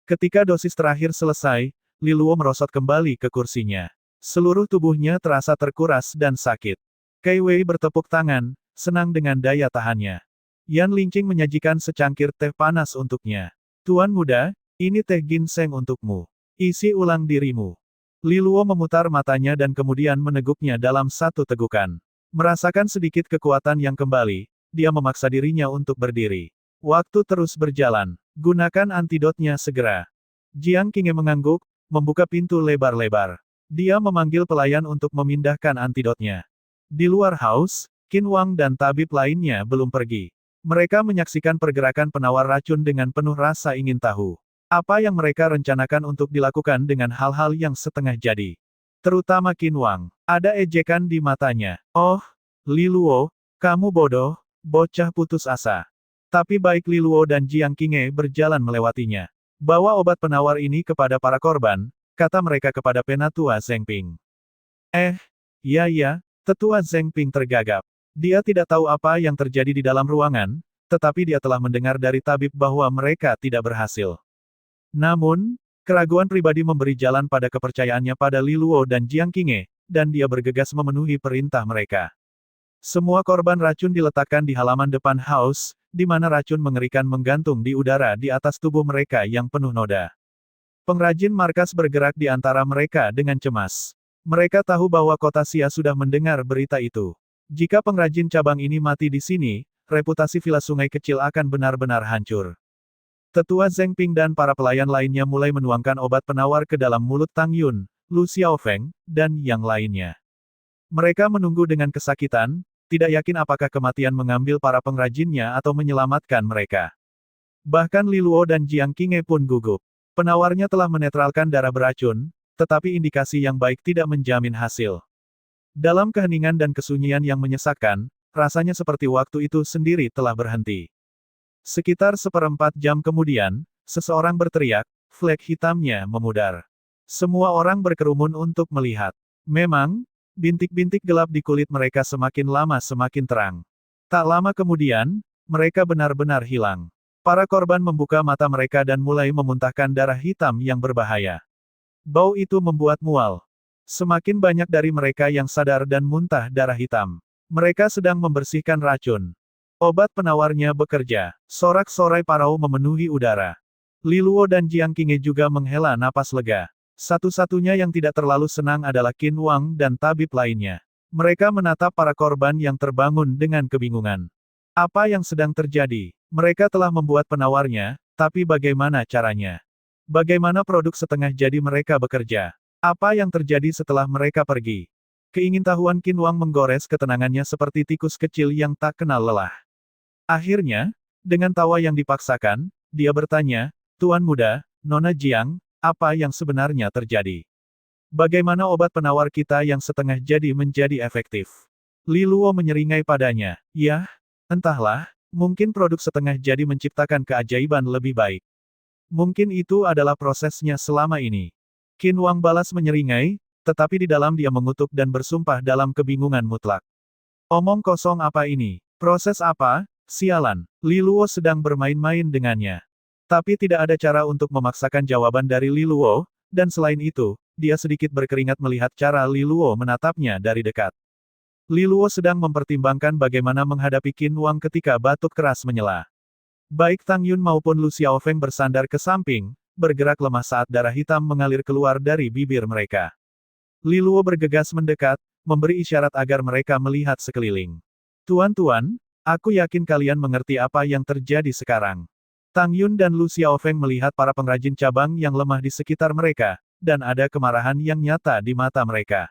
Ketika dosis terakhir selesai, Li Luo merosot kembali ke kursinya. Seluruh tubuhnya terasa terkuras dan sakit. Kei Wei bertepuk tangan, senang dengan daya tahannya. Yan Lingqing menyajikan secangkir teh panas untuknya. Tuan Muda, ini teh ginseng untukmu. Isi ulang dirimu. Li Luo memutar matanya dan kemudian meneguknya dalam satu tegukan. Merasakan sedikit kekuatan yang kembali, dia memaksa dirinya untuk berdiri. Waktu terus berjalan. Gunakan antidotnya segera. Jiang Qinghe mengangguk, membuka pintu lebar-lebar. Dia memanggil pelayan untuk memindahkan antidotnya. Di luar haus, Qin Wang dan tabib lainnya belum pergi. Mereka menyaksikan pergerakan penawar racun dengan penuh rasa ingin tahu. Apa yang mereka rencanakan untuk dilakukan dengan hal-hal yang setengah jadi. Terutama Qin Wang. Ada ejekan di matanya. Oh, Li Luo, kamu bodoh, bocah putus asa. Tapi baik Li Luo dan Jiang Qinghe berjalan melewatinya. Bawa obat penawar ini kepada para korban, kata mereka kepada Penatua Zheng Ping. Ya, Tetua Zheng Ping tergagap. Dia tidak tahu apa yang terjadi di dalam ruangan, tetapi dia telah mendengar dari tabib bahwa mereka tidak berhasil. Namun, keraguan pribadi memberi jalan pada kepercayaannya pada Li Luo dan Jiang Qinghe, dan dia bergegas memenuhi perintah mereka. Semua korban racun diletakkan di halaman depan haus, di mana racun mengerikan menggantung di udara di atas tubuh mereka yang penuh noda. Pengrajin markas bergerak di antara mereka dengan cemas. Mereka tahu bahwa kota Xia sudah mendengar berita itu. Jika pengrajin cabang ini mati di sini, reputasi villa sungai kecil akan benar-benar hancur. Tetua Zheng Ping dan para pelayan lainnya mulai menuangkan obat penawar ke dalam mulut Tang Yun, Lu Xiaofeng, dan yang lainnya. Mereka menunggu dengan kesakitan, tidak yakin apakah kematian mengambil para pengrajinnya atau menyelamatkan mereka. Bahkan Li Luo dan Jiang Qinghe pun gugup. Penawarnya telah menetralkan darah beracun, tetapi indikasi yang baik tidak menjamin hasil. Dalam keheningan dan kesunyian yang menyesakkan, rasanya seperti waktu itu sendiri telah berhenti. Sekitar seperempat jam kemudian, seseorang berteriak, flag hitamnya memudar. Semua orang berkerumun untuk melihat. Memang, bintik-bintik gelap di kulit mereka semakin lama semakin terang. Tak lama kemudian, mereka benar-benar hilang. Para korban membuka mata mereka dan mulai memuntahkan darah hitam yang berbahaya. Bau itu membuat mual. Semakin banyak dari mereka yang sadar dan muntah darah hitam. Mereka sedang membersihkan racun. Obat penawarnya bekerja. Sorak-sorai parau memenuhi udara. Li Luo dan Jiang Qinghe juga menghela napas lega. Satu-satunya yang tidak terlalu senang adalah Qin Wang dan tabib lainnya. Mereka menatap para korban yang terbangun dengan kebingungan. Apa yang sedang terjadi? Mereka telah membuat penawarnya, tapi bagaimana caranya? Bagaimana produk setengah jadi mereka bekerja? Apa yang terjadi setelah mereka pergi? Keingintahuan Qin Wang menggores ketenangannya seperti tikus kecil yang tak kenal lelah. Akhirnya, dengan tawa yang dipaksakan, dia bertanya, "Tuan muda, Nona Jiang, apa yang sebenarnya terjadi? Bagaimana obat penawar kita yang setengah jadi menjadi efektif?" Li Luo menyeringai padanya, "Yah, entahlah, mungkin produk setengah jadi menciptakan keajaiban lebih baik. Mungkin itu adalah prosesnya selama ini." Qin Wang balas menyeringai, tetapi di dalam dia mengutuk dan bersumpah dalam kebingungan mutlak. Omong kosong apa ini? Proses apa? Sialan. Li Luo sedang bermain-main dengannya. Tapi tidak ada cara untuk memaksakan jawaban dari Li Luo, dan selain itu, dia sedikit berkeringat melihat cara Li Luo menatapnya dari dekat. Li Luo sedang mempertimbangkan bagaimana menghadapi Qin Wang ketika batuk keras menyela. Baik Tang Yun maupun Lu Xiaofeng bersandar ke samping, bergerak lemah saat darah hitam mengalir keluar dari bibir mereka. Li Luo bergegas mendekat, memberi isyarat agar mereka melihat sekeliling. "Tuan-tuan, aku yakin kalian mengerti apa yang terjadi sekarang." Tang Yun dan Lu Xiaofeng melihat para pengrajin cabang yang lemah di sekitar mereka, dan ada kemarahan yang nyata di mata mereka.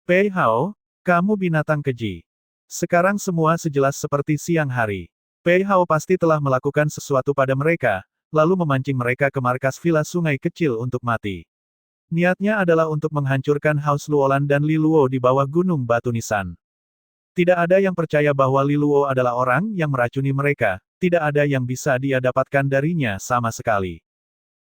"Pei Hao, kamu binatang keji. Sekarang semua sejelas seperti siang hari. Pei Hao pasti telah melakukan sesuatu pada mereka, lalu memancing mereka ke markas villa sungai kecil untuk mati. Niatnya adalah untuk menghancurkan Haus Luolan dan Li Luo di bawah gunung batu nisan. Tidak ada yang percaya bahwa Li Luo adalah orang yang meracuni mereka, tidak ada yang bisa dia dapatkan darinya sama sekali.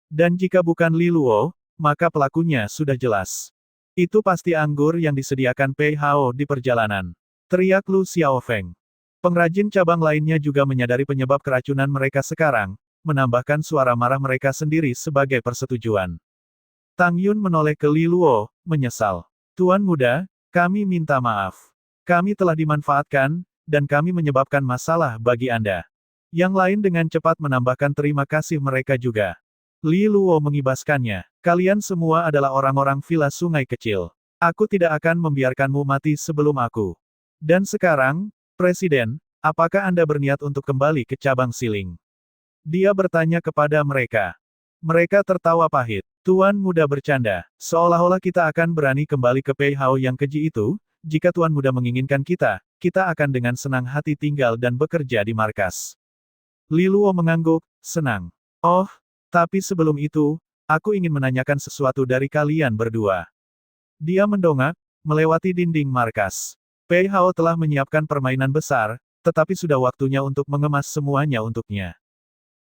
Dan jika bukan Li Luo, maka pelakunya sudah jelas. Itu pasti anggur yang disediakan Pei Hao di perjalanan," teriak Lu Xiaofeng. Pengrajin cabang lainnya juga menyadari penyebab keracunan mereka sekarang, menambahkan suara marah mereka sendiri sebagai persetujuan. Tang Yun menoleh ke Li Luo, menyesal. "Tuan muda, kami minta maaf. Kami telah dimanfaatkan, dan kami menyebabkan masalah bagi Anda." Yang lain dengan cepat menambahkan terima kasih mereka juga. Li Luo mengibaskannya. "Kalian semua adalah orang-orang villa sungai kecil. Aku tidak akan membiarkanmu mati sebelum aku. Dan sekarang, Presiden, apakah Anda berniat untuk kembali ke cabang siling?" Dia bertanya kepada mereka. Mereka tertawa pahit. "Tuan muda bercanda, seolah-olah kita akan berani kembali ke Pei Hao yang keji itu. Jika Tuan muda menginginkan kita, kita akan dengan senang hati tinggal dan bekerja di markas." Li Luo mengangguk, senang. "Oh, tapi sebelum itu, aku ingin menanyakan sesuatu dari kalian berdua." Dia mendongak, melewati dinding markas. Pei Hao telah menyiapkan permainan besar, tetapi sudah waktunya untuk mengemas semuanya untuknya.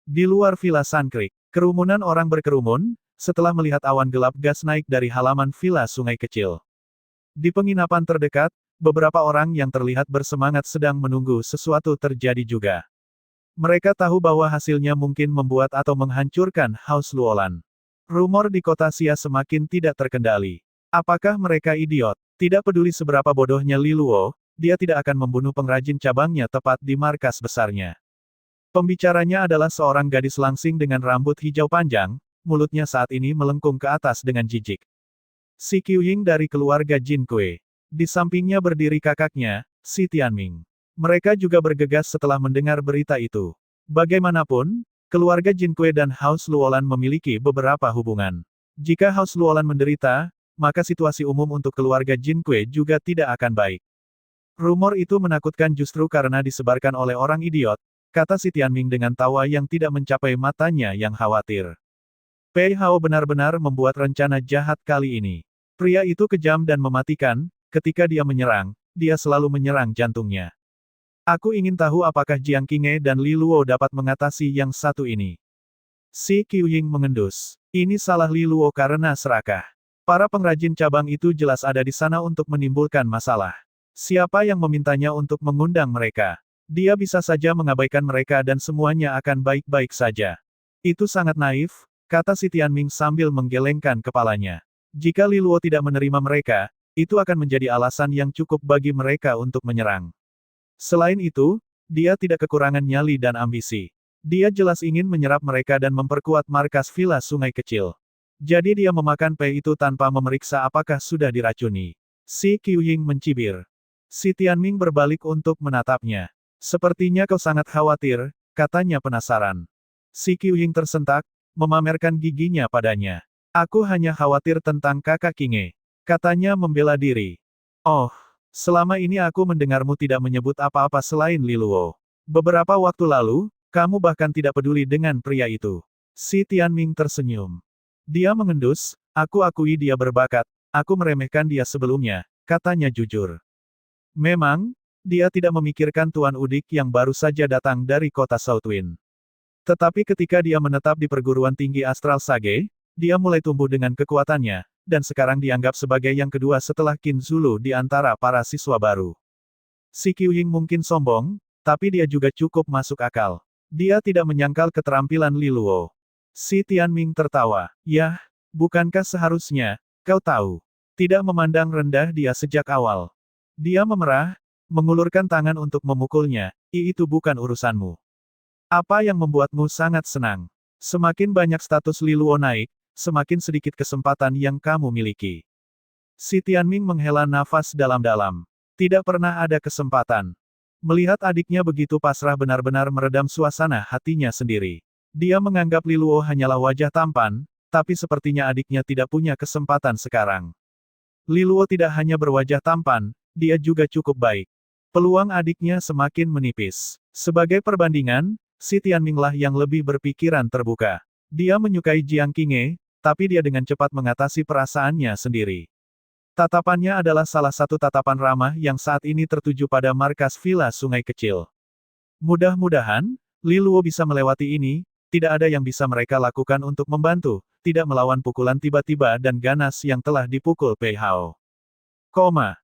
Di luar Villa Sun Creek, kerumunan orang berkerumun, setelah melihat awan gelap gas naik dari halaman villa sungai kecil. Di penginapan terdekat, beberapa orang yang terlihat bersemangat sedang menunggu sesuatu terjadi juga. Mereka tahu bahwa hasilnya mungkin membuat atau menghancurkan Haus Luolan. Rumor di kota Xia semakin tidak terkendali. Apakah mereka idiot? Tidak peduli seberapa bodohnya Li Luo, dia tidak akan membunuh pengrajin cabangnya tepat di markas besarnya. Pembicaranya adalah seorang gadis langsing dengan rambut hijau panjang, mulutnya saat ini melengkung ke atas dengan jijik. Si Qiuying dari keluarga Jin Kue. Di sampingnya berdiri kakaknya, si Tianming. Mereka juga bergegas setelah mendengar berita itu. Bagaimanapun, keluarga Jin Kue dan Haus Luolan memiliki beberapa hubungan. Jika Haus Luolan menderita, maka situasi umum untuk keluarga Jin Kue juga tidak akan baik. Rumor itu menakutkan justru karena disebarkan oleh orang idiot, kata si Tianming dengan tawa yang tidak mencapai matanya yang khawatir. Pei Hao benar-benar membuat rencana jahat kali ini. Pria itu kejam dan mematikan, ketika dia menyerang, dia selalu menyerang jantungnya. Aku ingin tahu apakah Jiang Qinghe dan Li Luo dapat mengatasi yang satu ini. Si Qiuying mengendus. Ini salah Li Luo karena serakah. Para pengrajin cabang itu jelas ada di sana untuk menimbulkan masalah. Siapa yang memintanya untuk mengundang mereka? Dia bisa saja mengabaikan mereka dan semuanya akan baik-baik saja. Itu sangat naif, kata si Tianming sambil menggelengkan kepalanya. Jika Li Luo tidak menerima mereka, itu akan menjadi alasan yang cukup bagi mereka untuk menyerang. Selain itu, Dia tidak kekurangan nyali dan ambisi. Dia jelas ingin menyerap mereka dan memperkuat markas Villa Sungai Kecil. Jadi dia memakan pei itu tanpa memeriksa apakah sudah diracuni. Si Qiuying mencibir. Si Tianming berbalik untuk menatapnya. Sepertinya kau sangat khawatir, katanya penasaran. Si Qiuying tersentak, memamerkan giginya padanya. Aku hanya khawatir tentang kakak Qingge, katanya membela diri. Oh, selama ini aku mendengarmu tidak menyebut apa-apa selain Li Luo. Beberapa waktu lalu, kamu bahkan tidak peduli dengan pria itu. Si Tianming tersenyum. Dia mengendus, aku akui dia berbakat, aku meremehkan dia sebelumnya, katanya jujur. Memang, dia tidak memikirkan Tuan Udik yang baru saja datang dari kota Southwind. Tetapi ketika dia menetap di perguruan tinggi Astral Sage, dia mulai tumbuh dengan kekuatannya, dan sekarang dianggap sebagai yang kedua setelah Qin Zulu di antara para siswa baru. Si Qiuying mungkin sombong, tapi dia juga cukup masuk akal. Dia tidak menyangkal keterampilan Li Luo. Si Tianming tertawa. Yah, bukankah seharusnya, kau tahu, tidak memandang rendah dia sejak awal. Dia memerah, mengulurkan tangan untuk memukulnya, itu bukan urusanmu. Apa yang membuatmu sangat senang? Semakin banyak status Li Luo naik, semakin sedikit kesempatan yang kamu miliki. Si Tianming menghela nafas dalam-dalam. Tidak pernah ada kesempatan. Melihat adiknya begitu pasrah benar-benar meredam suasana hatinya sendiri. Dia menganggap Li Luo hanyalah wajah tampan, tapi sepertinya adiknya tidak punya kesempatan sekarang. Li Luo tidak hanya berwajah tampan, dia juga cukup baik. Peluang adiknya semakin menipis. Sebagai perbandingan, si Tianming lah yang lebih berpikiran terbuka. Dia menyukai Jiang Qingge, tapi dia dengan cepat mengatasi perasaannya sendiri. Tatapannya adalah salah satu tatapan ramah yang saat ini tertuju pada markas Villa Sungai Kecil. Mudah-mudahan, Li Luo bisa melewati ini, tidak ada yang bisa mereka lakukan untuk membantu, tidak melawan pukulan tiba-tiba dan ganas yang telah dipukul Pei Hao.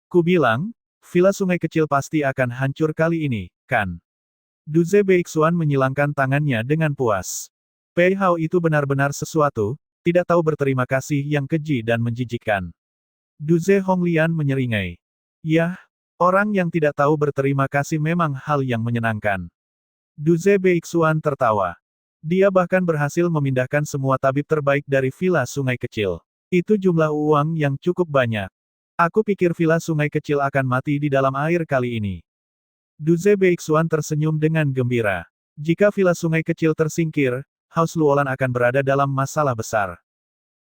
Ku bilang, Villa Sungai Kecil pasti akan hancur kali ini, kan? Duze Beixuan menyilangkan tangannya dengan puas. Pei Hao itu benar-benar sesuatu, tidak tahu berterima kasih yang keji dan menjijikkan. Duze Honglian menyeringai. Yah, orang yang tidak tahu berterima kasih memang hal yang menyenangkan. Duze Beixuan tertawa. Dia bahkan berhasil memindahkan semua tabib terbaik dari Villa Sungai Kecil. Itu jumlah uang yang cukup banyak. Aku pikir Villa Sungai Kecil akan mati di dalam air kali ini. Duze Beixuan tersenyum dengan gembira. Jika Villa Sungai Kecil tersingkir, House Luolan akan berada dalam masalah besar.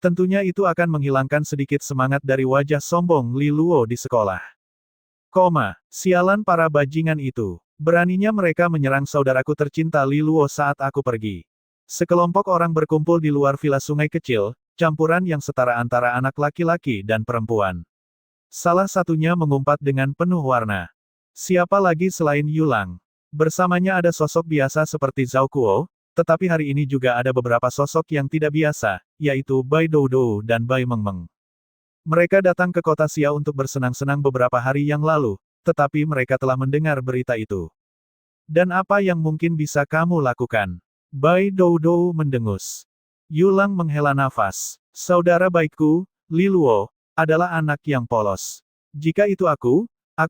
Tentunya itu akan menghilangkan sedikit semangat dari wajah sombong Li Luo di sekolah. Sialan para bajingan itu. Beraninya mereka menyerang saudaraku tercinta Li Luo saat aku pergi. Sekelompok orang berkumpul di luar Villa Sungai Kecil, campuran yang setara antara anak laki-laki dan perempuan. Salah satunya mengumpat dengan penuh warna. Siapa lagi selain Yulang? Bersamanya ada sosok biasa seperti Zhao Kuo, tetapi hari ini juga ada beberapa sosok yang tidak biasa, yaitu Bai Doudou dan Bai Mengmeng. Mereka datang ke kota Xia untuk bersenang-senang beberapa hari yang lalu, tetapi mereka telah mendengar berita itu. Dan apa yang mungkin bisa kamu lakukan? Bai Doudou mendengus. Yulang menghela nafas. Saudara baikku, Li Luo, adalah anak yang polos. Jika itu aku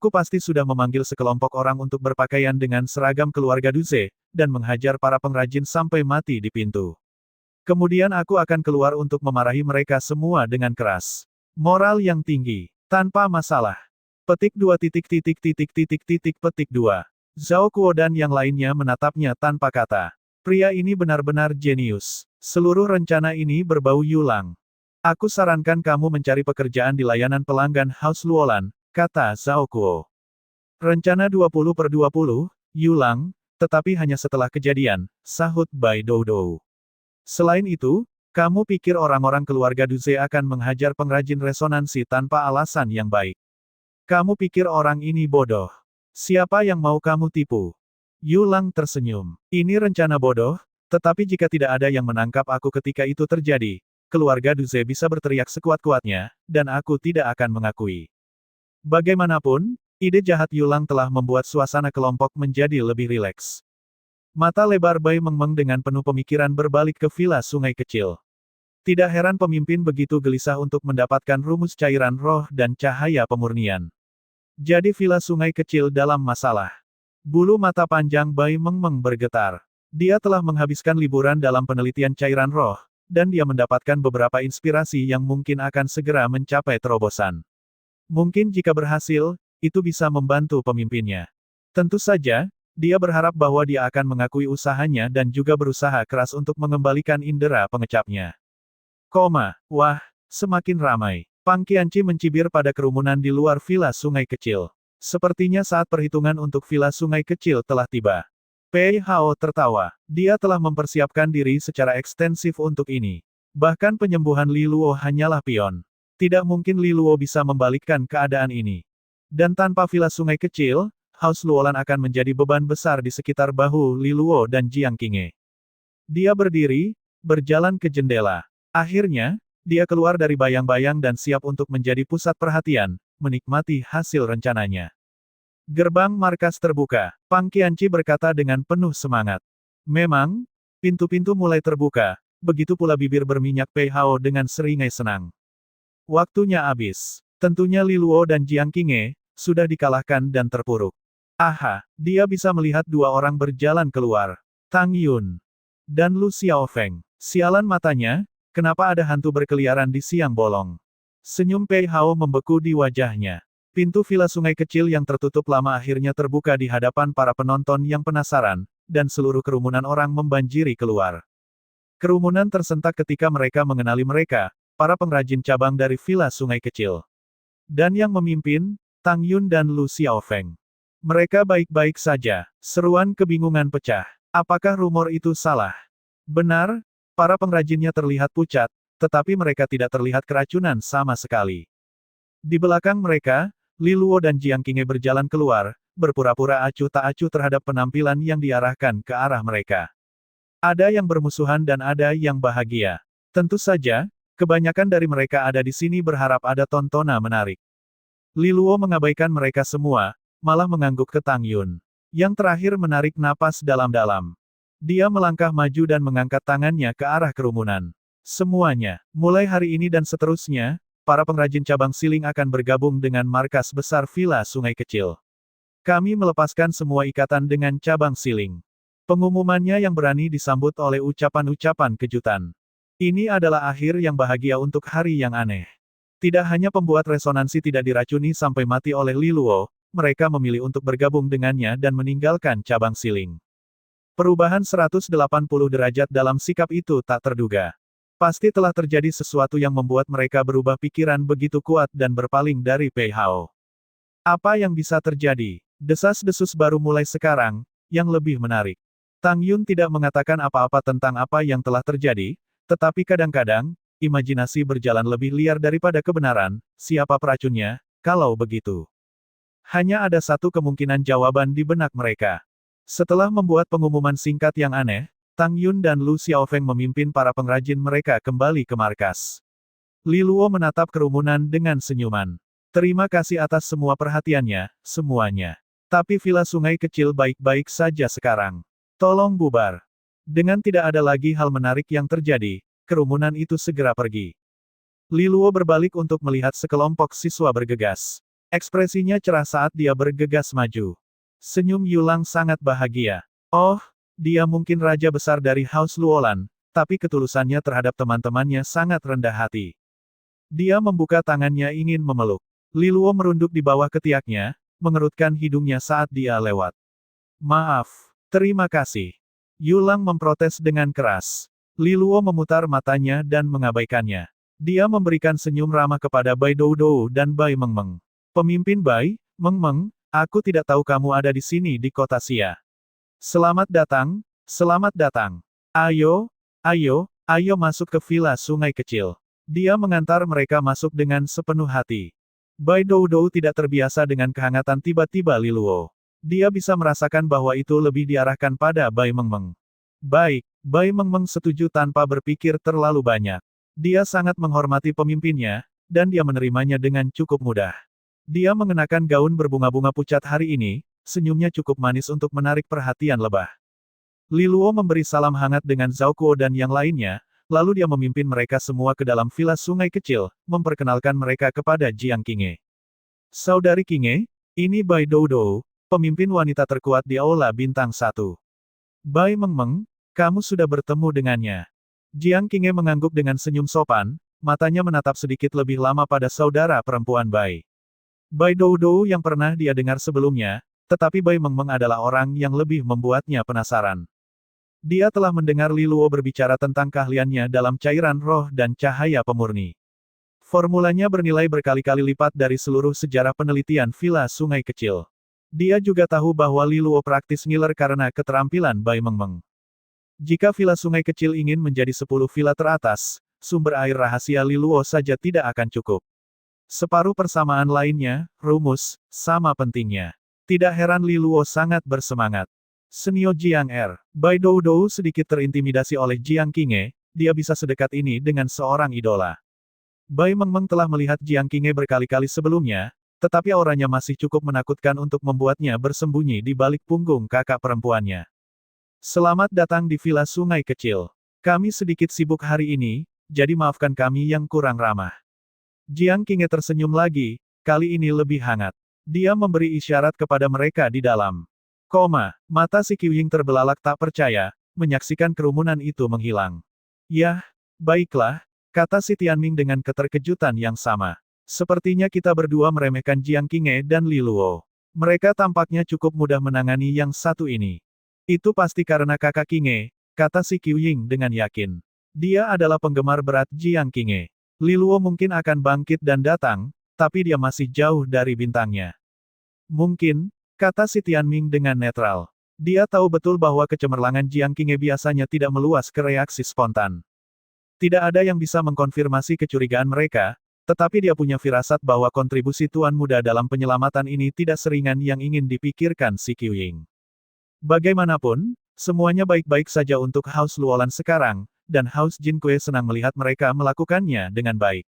pasti sudah memanggil sekelompok orang untuk berpakaian dengan seragam keluarga Duze, dan menghajar para pengrajin sampai mati di pintu. Kemudian aku akan keluar untuk memarahi mereka semua dengan keras. Moral yang tinggi. Tanpa masalah. Petik 2 petik 2. Zhao Kuo dan yang lainnya menatapnya tanpa kata. Pria ini benar-benar jenius. Seluruh rencana ini berbau Yulang. Aku sarankan kamu mencari pekerjaan di layanan pelanggan House Luolan, kata Zhao Kuo. Rencana 20/20, Yulang, tetapi hanya setelah kejadian, sahut Bai Doudou. Selain itu, kamu pikir orang-orang keluarga Duze akan menghajar pengrajin resonansi tanpa alasan yang baik. Kamu pikir orang ini bodoh. Siapa yang mau kamu tipu? Yulang tersenyum. Ini rencana bodoh, tetapi jika tidak ada yang menangkap aku ketika itu terjadi, keluarga Duze bisa berteriak sekuat-kuatnya, dan aku tidak akan mengakui. Bagaimanapun, ide jahat Yulang telah membuat suasana kelompok menjadi lebih rileks. Mata lebar Bai Mengmeng dengan penuh pemikiran berbalik ke Villa Sungai Kecil. Tidak heran pemimpin begitu gelisah untuk mendapatkan rumus cairan roh dan cahaya pemurnian. Jadi Villa Sungai Kecil dalam masalah. Bulu mata panjang Bai Mengmeng bergetar. Dia telah menghabiskan liburan dalam penelitian cairan roh, dan dia mendapatkan beberapa inspirasi yang mungkin akan segera mencapai terobosan. Mungkin jika berhasil, itu bisa membantu pemimpinnya. Tentu saja, dia berharap bahwa dia akan mengakui usahanya dan juga berusaha keras untuk mengembalikan indera pengecapnya. Wah, semakin ramai. Pang Qianqi mencibir pada kerumunan di luar villa sungai kecil. Sepertinya saat perhitungan untuk villa sungai kecil telah tiba. Pei Hao tertawa. Dia telah mempersiapkan diri secara ekstensif untuk ini. Bahkan penyembuhan Li Luo hanyalah pion. Tidak mungkin Li Luo bisa membalikkan keadaan ini. Dan tanpa villa sungai kecil, Haus Luolan akan menjadi beban besar di sekitar bahu Li Luo dan Jiang Qinghe. Dia berdiri, berjalan ke jendela. Akhirnya, dia keluar dari bayang-bayang dan siap untuk menjadi pusat perhatian, menikmati hasil rencananya. Gerbang markas terbuka. Pang Qianqi berkata dengan penuh semangat. Memang, pintu-pintu mulai terbuka, begitu pula bibir berminyak Pei Hao dengan seringai senang. Waktunya habis. Tentunya Li Luo dan Jiang Qinghe sudah dikalahkan dan terpuruk. Aha, dia bisa melihat dua orang berjalan keluar. Tang Yun dan Lu Xiaofeng. Sialan matanya, kenapa ada hantu berkeliaran di siang bolong? Senyum Pei Hao membeku di wajahnya. Pintu villa sungai kecil yang tertutup lama akhirnya terbuka di hadapan para penonton yang penasaran, dan seluruh kerumunan orang membanjiri keluar. Kerumunan tersentak ketika mereka mengenali mereka, para pengrajin cabang dari villa sungai kecil. Dan yang memimpin, Tang Yun dan Lu Xiaofeng. Mereka baik-baik saja. Seruan kebingungan pecah. Apakah rumor itu salah? Benar, para pengrajinnya terlihat pucat, tetapi mereka tidak terlihat keracunan sama sekali. Di belakang mereka, Li Luo dan Jiang Qinghe berjalan keluar, berpura-pura acuh tak acuh terhadap penampilan yang diarahkan ke arah mereka. Ada yang bermusuhan dan ada yang bahagia. Tentu saja, kebanyakan dari mereka ada di sini berharap ada tontonan menarik. Li Luo mengabaikan mereka semua, malah mengangguk ke Tang Yun. Yang terakhir menarik napas dalam-dalam. Dia melangkah maju dan mengangkat tangannya ke arah kerumunan. Semuanya, mulai hari ini dan seterusnya, para pengrajin cabang siling akan bergabung dengan markas besar Villa Sungai Kecil. Kami melepaskan semua ikatan dengan cabang siling. Pengumumannya yang berani disambut oleh ucapan-ucapan kejutan. Ini adalah akhir yang bahagia untuk hari yang aneh. Tidak hanya pembuat resonansi tidak diracuni sampai mati oleh Li Luo, mereka memilih untuk bergabung dengannya dan meninggalkan cabang siling. Perubahan 180 derajat dalam sikap itu tak terduga. Pasti telah terjadi sesuatu yang membuat mereka berubah pikiran begitu kuat dan berpaling dari Pei Hao. Apa yang bisa terjadi? Desas-desus baru mulai sekarang, yang lebih menarik. Tang Yun tidak mengatakan apa-apa tentang apa yang telah terjadi, tetapi kadang-kadang, imajinasi berjalan lebih liar daripada kebenaran, siapa peracunnya, kalau begitu. Hanya ada satu kemungkinan jawaban di benak mereka. Setelah membuat pengumuman singkat yang aneh, Tang Yun dan Lu Xiaofeng memimpin para pengrajin mereka kembali ke markas. Li Luo menatap kerumunan dengan senyuman. Terima kasih atas semua perhatiannya, semuanya. Tapi villa sungai kecil baik-baik saja sekarang. Tolong bubar. Dengan tidak ada lagi hal menarik yang terjadi, kerumunan itu segera pergi. Li Luo berbalik untuk melihat sekelompok siswa bergegas. Ekspresinya cerah saat dia bergegas maju. Senyum Yulang sangat bahagia. Oh, dia mungkin raja besar dari Haus Luolan, tapi ketulusannya terhadap teman-temannya sangat rendah hati. Dia membuka tangannya ingin memeluk. Li Luo merunduk di bawah ketiaknya, mengerutkan hidungnya saat dia lewat. Maaf, terima kasih. Yulang memprotes dengan keras. Li Luo memutar matanya dan mengabaikannya. Dia memberikan senyum ramah kepada Bai Doudou dan Bai Mengmeng. Pemimpin Bai, Mengmeng, aku tidak tahu kamu ada di sini di kota Xia. Selamat datang, selamat datang. Ayo, ayo masuk ke villa sungai kecil. Dia mengantar mereka masuk dengan sepenuh hati. Bai Doudou tidak terbiasa dengan kehangatan tiba-tiba Li Luo. Dia bisa merasakan bahwa itu lebih diarahkan pada Bai Mengmeng. Baik, Bai Mengmeng setuju tanpa berpikir terlalu banyak. Dia sangat menghormati pemimpinnya, dan dia menerimanya dengan cukup mudah. Dia mengenakan gaun berbunga-bunga pucat hari ini, senyumnya cukup manis untuk menarik perhatian lebah. Li Luo memberi salam hangat dengan Zhao Kuo dan yang lainnya, lalu dia memimpin mereka semua ke dalam villa sungai kecil, memperkenalkan mereka kepada Jiang Qinghe. Saudari Qinghe, ini Bai Doudou, pemimpin wanita terkuat di Aula Bintang 1. Bai Mengmeng, kamu sudah bertemu dengannya. Jiang Qinghe mengangguk dengan senyum sopan, matanya menatap sedikit lebih lama pada saudara perempuan Bai. Bai Doudou yang pernah dia dengar sebelumnya, tetapi Bai Mengmeng adalah orang yang lebih membuatnya penasaran. Dia telah mendengar Li Luo berbicara tentang keahliannya dalam cairan roh dan cahaya pemurni. Formulanya bernilai berkali-kali lipat dari seluruh sejarah penelitian Villa Sungai Kecil. Dia juga tahu bahwa Li Luo praktis ngiler karena keterampilan Bai Mengmeng. Jika Villa Sungai Kecil ingin menjadi 10 villa teratas, sumber air rahasia Li Luo saja tidak akan cukup. Separuh persamaan lainnya, rumus, sama pentingnya. Tidak heran Li Luo sangat bersemangat. Senio Jiang Bai Doudou sedikit terintimidasi oleh Jiang Qinghe, dia bisa sedekat ini dengan seorang idola. Bai Mengmeng telah melihat Jiang Qinghe berkali-kali sebelumnya, tetapi auranya masih cukup menakutkan untuk membuatnya bersembunyi di balik punggung kakak perempuannya. Selamat datang di Villa Sungai Kecil. Kami sedikit sibuk hari ini, jadi maafkan kami yang kurang ramah. Jiang Qinghe tersenyum lagi, kali ini lebih hangat. Dia memberi isyarat kepada mereka di dalam. Mata si Qiuying terbelalak tak percaya, menyaksikan kerumunan itu menghilang. Yah, baiklah, kata si Tianming dengan keterkejutan yang sama. Sepertinya kita berdua meremehkan Jiang Qinghe dan Li Luo. Mereka tampaknya cukup mudah menangani yang satu ini. Itu pasti karena kakak Qinghe, kata si Qiuying dengan yakin. Dia adalah penggemar berat Jiang Qinghe. Li Luo mungkin akan bangkit dan datang, tapi dia masih jauh dari bintangnya. Mungkin, kata si Tianming dengan netral. Dia tahu betul bahwa kecemerlangan Jiang Qinghe biasanya tidak meluas ke reaksi spontan. Tidak ada yang bisa mengkonfirmasi kecurigaan mereka, tetapi dia punya firasat bahwa kontribusi tuan muda dalam penyelamatan ini tidak seringan yang ingin dipikirkan si Qiuying. Bagaimanapun, semuanya baik-baik saja untuk House Luolan sekarang, dan House Jinkue senang melihat mereka melakukannya dengan baik.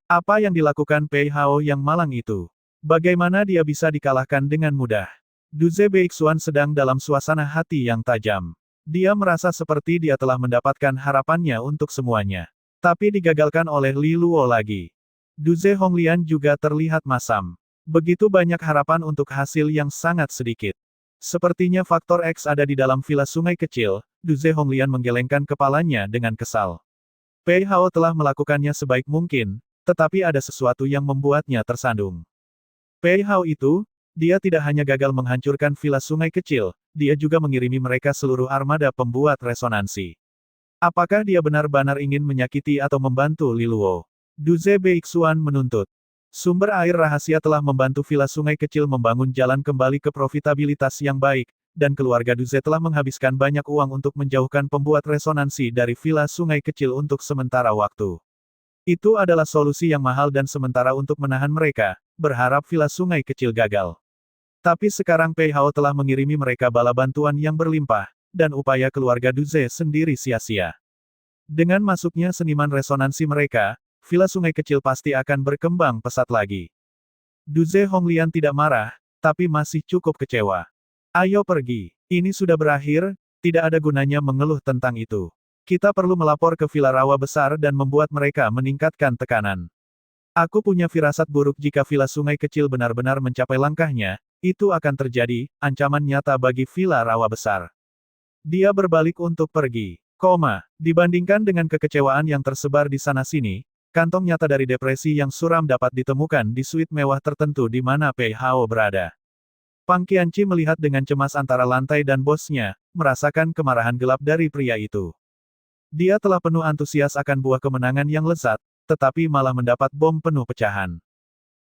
Apa yang dilakukan Pei Hao yang malang itu? Bagaimana dia bisa dikalahkan dengan mudah? Duze Beixuan sedang dalam suasana hati yang tajam. Dia merasa seperti dia telah mendapatkan harapannya untuk semuanya. Tapi digagalkan oleh Li Luo lagi. Duze Honglian juga terlihat masam. Begitu banyak harapan untuk hasil yang sangat sedikit. Sepertinya faktor X ada di dalam Villa Sungai Kecil, Duze Honglian menggelengkan kepalanya dengan kesal. Pei Hao telah melakukannya sebaik mungkin, tetapi ada sesuatu yang membuatnya tersandung. Pei Hao itu, dia tidak hanya gagal menghancurkan Villa Sungai Kecil, dia juga mengirimi mereka seluruh armada pembuat resonansi. Apakah dia benar-benar ingin menyakiti atau membantu Li Luo? Duze Beixuan menuntut. Sumber air rahasia telah membantu Villa Sungai Kecil membangun jalan kembali ke profitabilitas yang baik, dan keluarga Duze telah menghabiskan banyak uang untuk menjauhkan pembuat resonansi dari Villa Sungai Kecil untuk sementara waktu. Itu adalah solusi yang mahal dan sementara untuk menahan mereka, berharap Villa Sungai Kecil gagal. Tapi sekarang Pei Hao telah mengirimi mereka bala bantuan yang berlimpah, dan upaya keluarga Duze sendiri sia-sia. Dengan masuknya seniman resonansi mereka, Villa Sungai Kecil pasti akan berkembang pesat lagi. Duze Honglian tidak marah, tapi masih cukup kecewa. Ayo pergi, ini sudah berakhir, tidak ada gunanya mengeluh tentang itu. Kita perlu melapor ke Villa Rawa Besar dan membuat mereka meningkatkan tekanan. Aku punya firasat buruk jika Villa Sungai Kecil benar-benar mencapai langkahnya, itu akan terjadi, ancaman nyata bagi Villa Rawa Besar. Dia berbalik untuk pergi. Dibandingkan dengan kekecewaan yang tersebar di sana-sini, kantong nyata dari depresi yang suram dapat ditemukan di suite mewah tertentu di mana Pei Hao berada. Pang Qianqi melihat dengan cemas antara lantai dan bosnya, merasakan kemarahan gelap dari pria itu. Dia telah penuh antusias akan buah kemenangan yang lezat, tetapi malah mendapat bom penuh pecahan.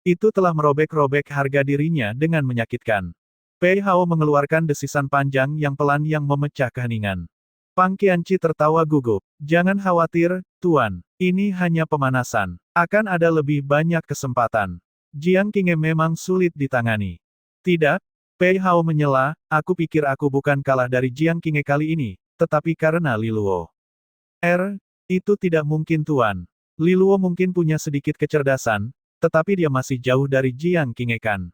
Itu telah merobek-robek harga dirinya dengan menyakitkan. Pei Hao mengeluarkan desisan panjang yang pelan yang memecah keheningan. Pang Qianqi tertawa gugup. Jangan khawatir, Tuan. Ini hanya pemanasan. Akan ada lebih banyak kesempatan. Jiang Qinghe memang sulit ditangani. Tidak, Pei Hao menyela, aku pikir aku bukan kalah dari Jiang Qinghe kali ini, tetapi karena Li Luo. Itu tidak mungkin Tuan. Li Luo mungkin punya sedikit kecerdasan, tetapi dia masih jauh dari Jiang Qinghe kan.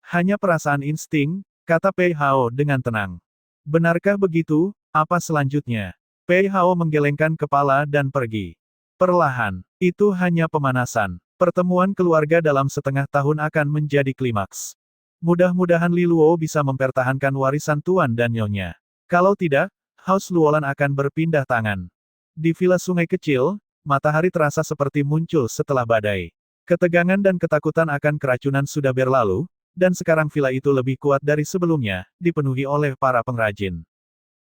Hanya perasaan insting, kata Pei Hao dengan tenang. Benarkah begitu? Apa selanjutnya? Pei Hao menggelengkan kepala dan pergi. Perlahan, itu hanya pemanasan. Pertemuan keluarga dalam setengah tahun akan menjadi klimaks. Mudah-mudahan Li Luo bisa mempertahankan warisan tuan dan nyonya. Kalau tidak, Haus Luolan akan berpindah tangan. Di Villa Sungai Kecil, matahari terasa seperti muncul setelah badai. Ketegangan dan ketakutan akan keracunan sudah berlalu, dan sekarang villa itu lebih kuat dari sebelumnya, dipenuhi oleh para pengrajin.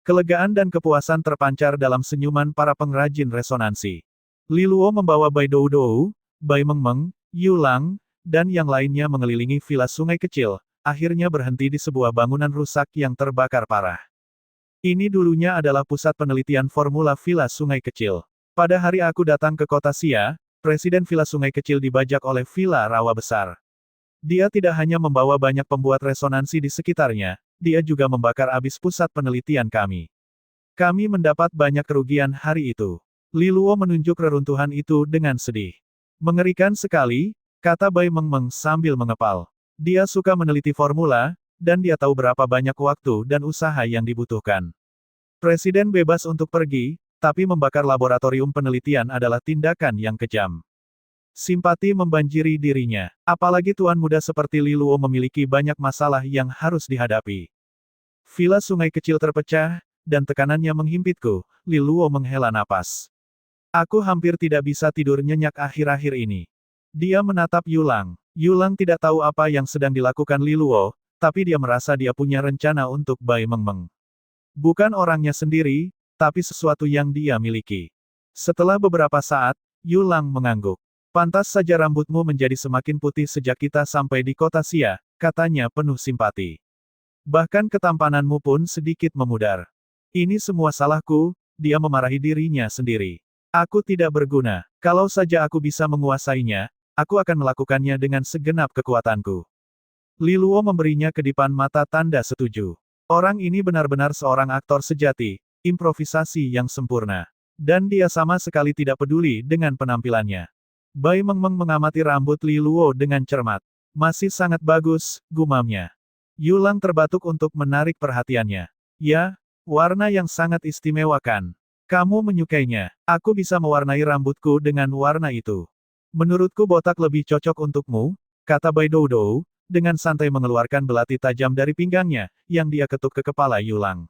Kelegaan dan kepuasan terpancar dalam senyuman para pengrajin resonansi. Li Luo membawa Bai Doudou, Bai Mengmeng, Yu Lang, dan yang lainnya mengelilingi Villa Sungai Kecil, akhirnya berhenti di sebuah bangunan rusak yang terbakar parah. Ini dulunya adalah pusat penelitian formula Villa Sungai Kecil. Pada hari aku datang ke kota Xia, Presiden Villa Sungai Kecil dibajak oleh Villa Rawa Besar. Dia tidak hanya membawa banyak pembuat resonansi di sekitarnya, dia juga membakar habis pusat penelitian kami. Kami mendapat banyak kerugian hari itu. Li Luo menunjuk reruntuhan itu dengan sedih. Mengerikan sekali, kata Bai Mengmeng sambil mengepal. Dia suka meneliti formula, dan dia tahu berapa banyak waktu dan usaha yang dibutuhkan. Presiden bebas untuk pergi, tapi membakar laboratorium penelitian adalah tindakan yang kejam. Simpati membanjiri dirinya. Apalagi tuan muda seperti Li Luo memiliki banyak masalah yang harus dihadapi. Villa Sungai Kecil terpecah, dan tekanannya menghimpitku. Li Luo menghela napas. Aku hampir tidak bisa tidur nyenyak akhir-akhir ini. Dia menatap Yulang. Yulang tidak tahu apa yang sedang dilakukan Li Luo, tapi dia merasa dia punya rencana untuk Bai Mengmeng. Bukan orangnya sendiri, tapi sesuatu yang dia miliki. Setelah beberapa saat, Yulang mengangguk. Pantas saja rambutmu menjadi semakin putih sejak kita sampai di kota Xia, katanya penuh simpati. Bahkan ketampananmu pun sedikit memudar. Ini semua salahku, dia memarahi dirinya sendiri. Aku tidak berguna. Kalau saja aku bisa menguasainya, aku akan melakukannya dengan segenap kekuatanku. Li Luo memberinya kedipan mata tanda setuju. Orang ini benar-benar seorang aktor sejati, improvisasi yang sempurna. Dan dia sama sekali tidak peduli dengan penampilannya. Bai Mengmeng mengamati rambut Li Luo dengan cermat. Masih sangat bagus, gumamnya. Yulang terbatuk untuk menarik perhatiannya. Ya, warna yang sangat istimewa kan. Kamu menyukainya. Aku bisa mewarnai rambutku dengan warna itu. Menurutku botak lebih cocok untukmu, kata Bai Doudou, dengan santai mengeluarkan belati tajam dari pinggangnya, yang dia ketuk ke kepala Yulang.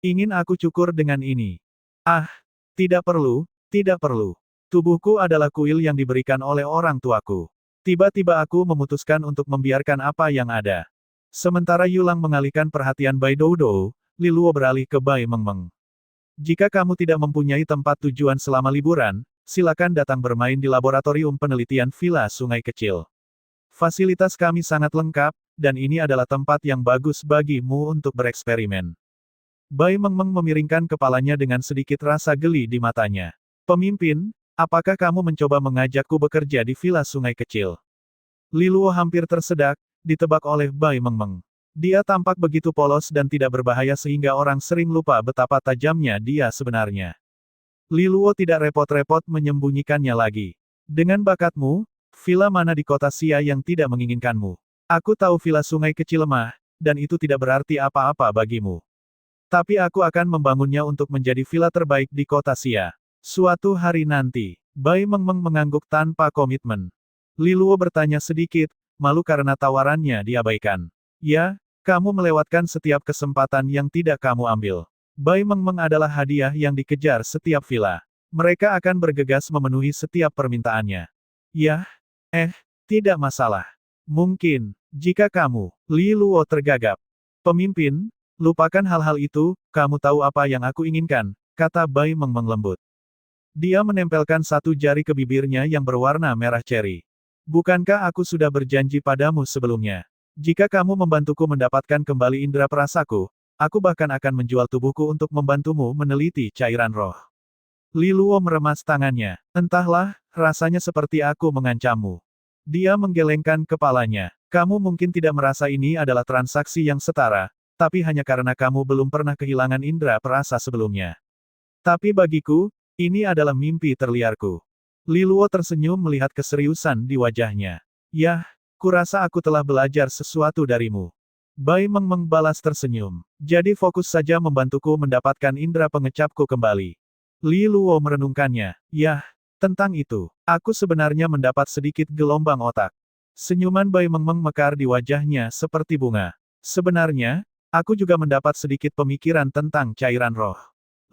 Ingin aku cukur dengan ini? Ah, tidak perlu, tidak perlu. Tubuhku adalah kuil yang diberikan oleh orang tuaku. Tiba-tiba aku memutuskan untuk membiarkan apa yang ada. Sementara Yulang mengalihkan perhatian Bai Doudou, Li Luo beralih ke Bai Mengmeng. Jika kamu tidak mempunyai tempat tujuan selama liburan, silakan datang bermain di laboratorium penelitian Villa Sungai Kecil. Fasilitas kami sangat lengkap, dan ini adalah tempat yang bagus bagimu untuk bereksperimen. Bai Mengmeng memiringkan kepalanya dengan sedikit rasa geli di matanya. Pemimpin, apakah kamu mencoba mengajakku bekerja di Villa Sungai Kecil? Li Luo hampir tersedak, ditebak oleh Bai Mengmeng. Dia tampak begitu polos dan tidak berbahaya sehingga orang sering lupa betapa tajamnya dia sebenarnya. Li Luo tidak repot-repot menyembunyikannya lagi. Dengan bakatmu, villa mana di kota Xia yang tidak menginginkanmu? Aku tahu Villa Sungai Kecil lemah, dan itu tidak berarti apa-apa bagimu. Tapi aku akan membangunnya untuk menjadi villa terbaik di kota Xia. Suatu hari nanti, Bai Mengmeng mengangguk tanpa komitmen. Li Luo bertanya sedikit, malu karena tawarannya diabaikan. Ya, kamu melewatkan setiap kesempatan yang tidak kamu ambil. Bai Mengmeng adalah hadiah yang dikejar setiap villa. Mereka akan bergegas memenuhi setiap permintaannya. Yah, tidak masalah. Mungkin, jika kamu, Li Luo tergagap. Pemimpin, lupakan hal-hal itu, kamu tahu apa yang aku inginkan, kata Bai Mengmeng lembut. Dia menempelkan satu jari ke bibirnya yang berwarna merah ceri. Bukankah aku sudah berjanji padamu sebelumnya? Jika kamu membantuku mendapatkan kembali indera perasaku, aku bahkan akan menjual tubuhku untuk membantumu meneliti cairan roh. Li Luo meremas tangannya. Entahlah, rasanya seperti aku mengancammu. Dia menggelengkan kepalanya. Kamu mungkin tidak merasa ini adalah transaksi yang setara, tapi hanya karena kamu belum pernah kehilangan indera perasa sebelumnya. Tapi bagiku, ini adalah mimpi terliarku. Li Luo tersenyum melihat keseriusan di wajahnya. Yah, kurasa aku telah belajar sesuatu darimu. Bai Mengmeng balas tersenyum. Jadi fokus saja membantuku mendapatkan indera pengecapku kembali. Li Luo merenungkannya. Yah, tentang itu, aku sebenarnya mendapat sedikit gelombang otak. Senyuman Bai Mengmeng mekar di wajahnya seperti bunga. Sebenarnya, aku juga mendapat sedikit pemikiran tentang cairan roh.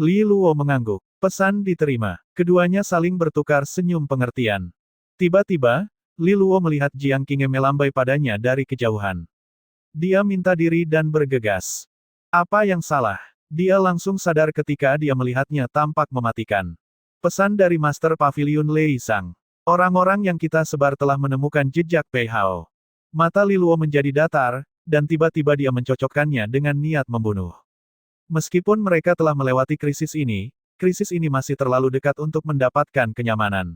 Li Luo mengangguk. Pesan diterima. Keduanya saling bertukar senyum pengertian. Tiba-tiba, Li Luo melihat Jiang Qinghe melambai padanya dari kejauhan. Dia minta diri dan bergegas. Apa yang salah? Dia langsung sadar ketika dia melihatnya tampak mematikan. Pesan dari Master Pavilion Lei Zhang. Orang-orang yang kita sebar telah menemukan jejak Pei Hao. Mata Li Luo menjadi datar, dan tiba-tiba dia mencocokkannya dengan niat membunuh. Meskipun mereka telah melewati krisis ini masih terlalu dekat untuk mendapatkan kenyamanan.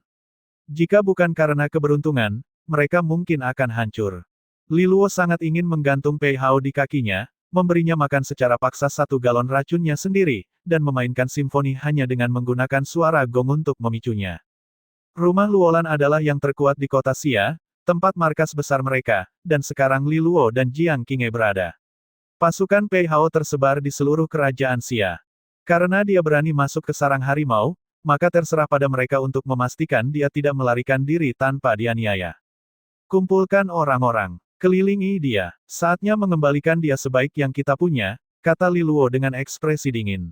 Jika bukan karena keberuntungan, mereka mungkin akan hancur. Li Luo sangat ingin menggantung Pei Hao di kakinya, memberinya makan secara paksa 1 galon racunnya sendiri, dan memainkan simfoni hanya dengan menggunakan suara gong untuk memicunya. Rumah Luolan adalah yang terkuat di kota Xia, tempat markas besar mereka, dan sekarang Li Luo dan Jiang Qinghe berada. Pasukan Pei Hao tersebar di seluruh kerajaan Xia. Karena dia berani masuk ke sarang harimau, maka terserah pada mereka untuk memastikan dia tidak melarikan diri tanpa dianiaya. Kumpulkan orang-orang. Kelilingi dia. Saatnya mengembalikan dia sebaik yang kita punya, kata Li Luo dengan ekspresi dingin.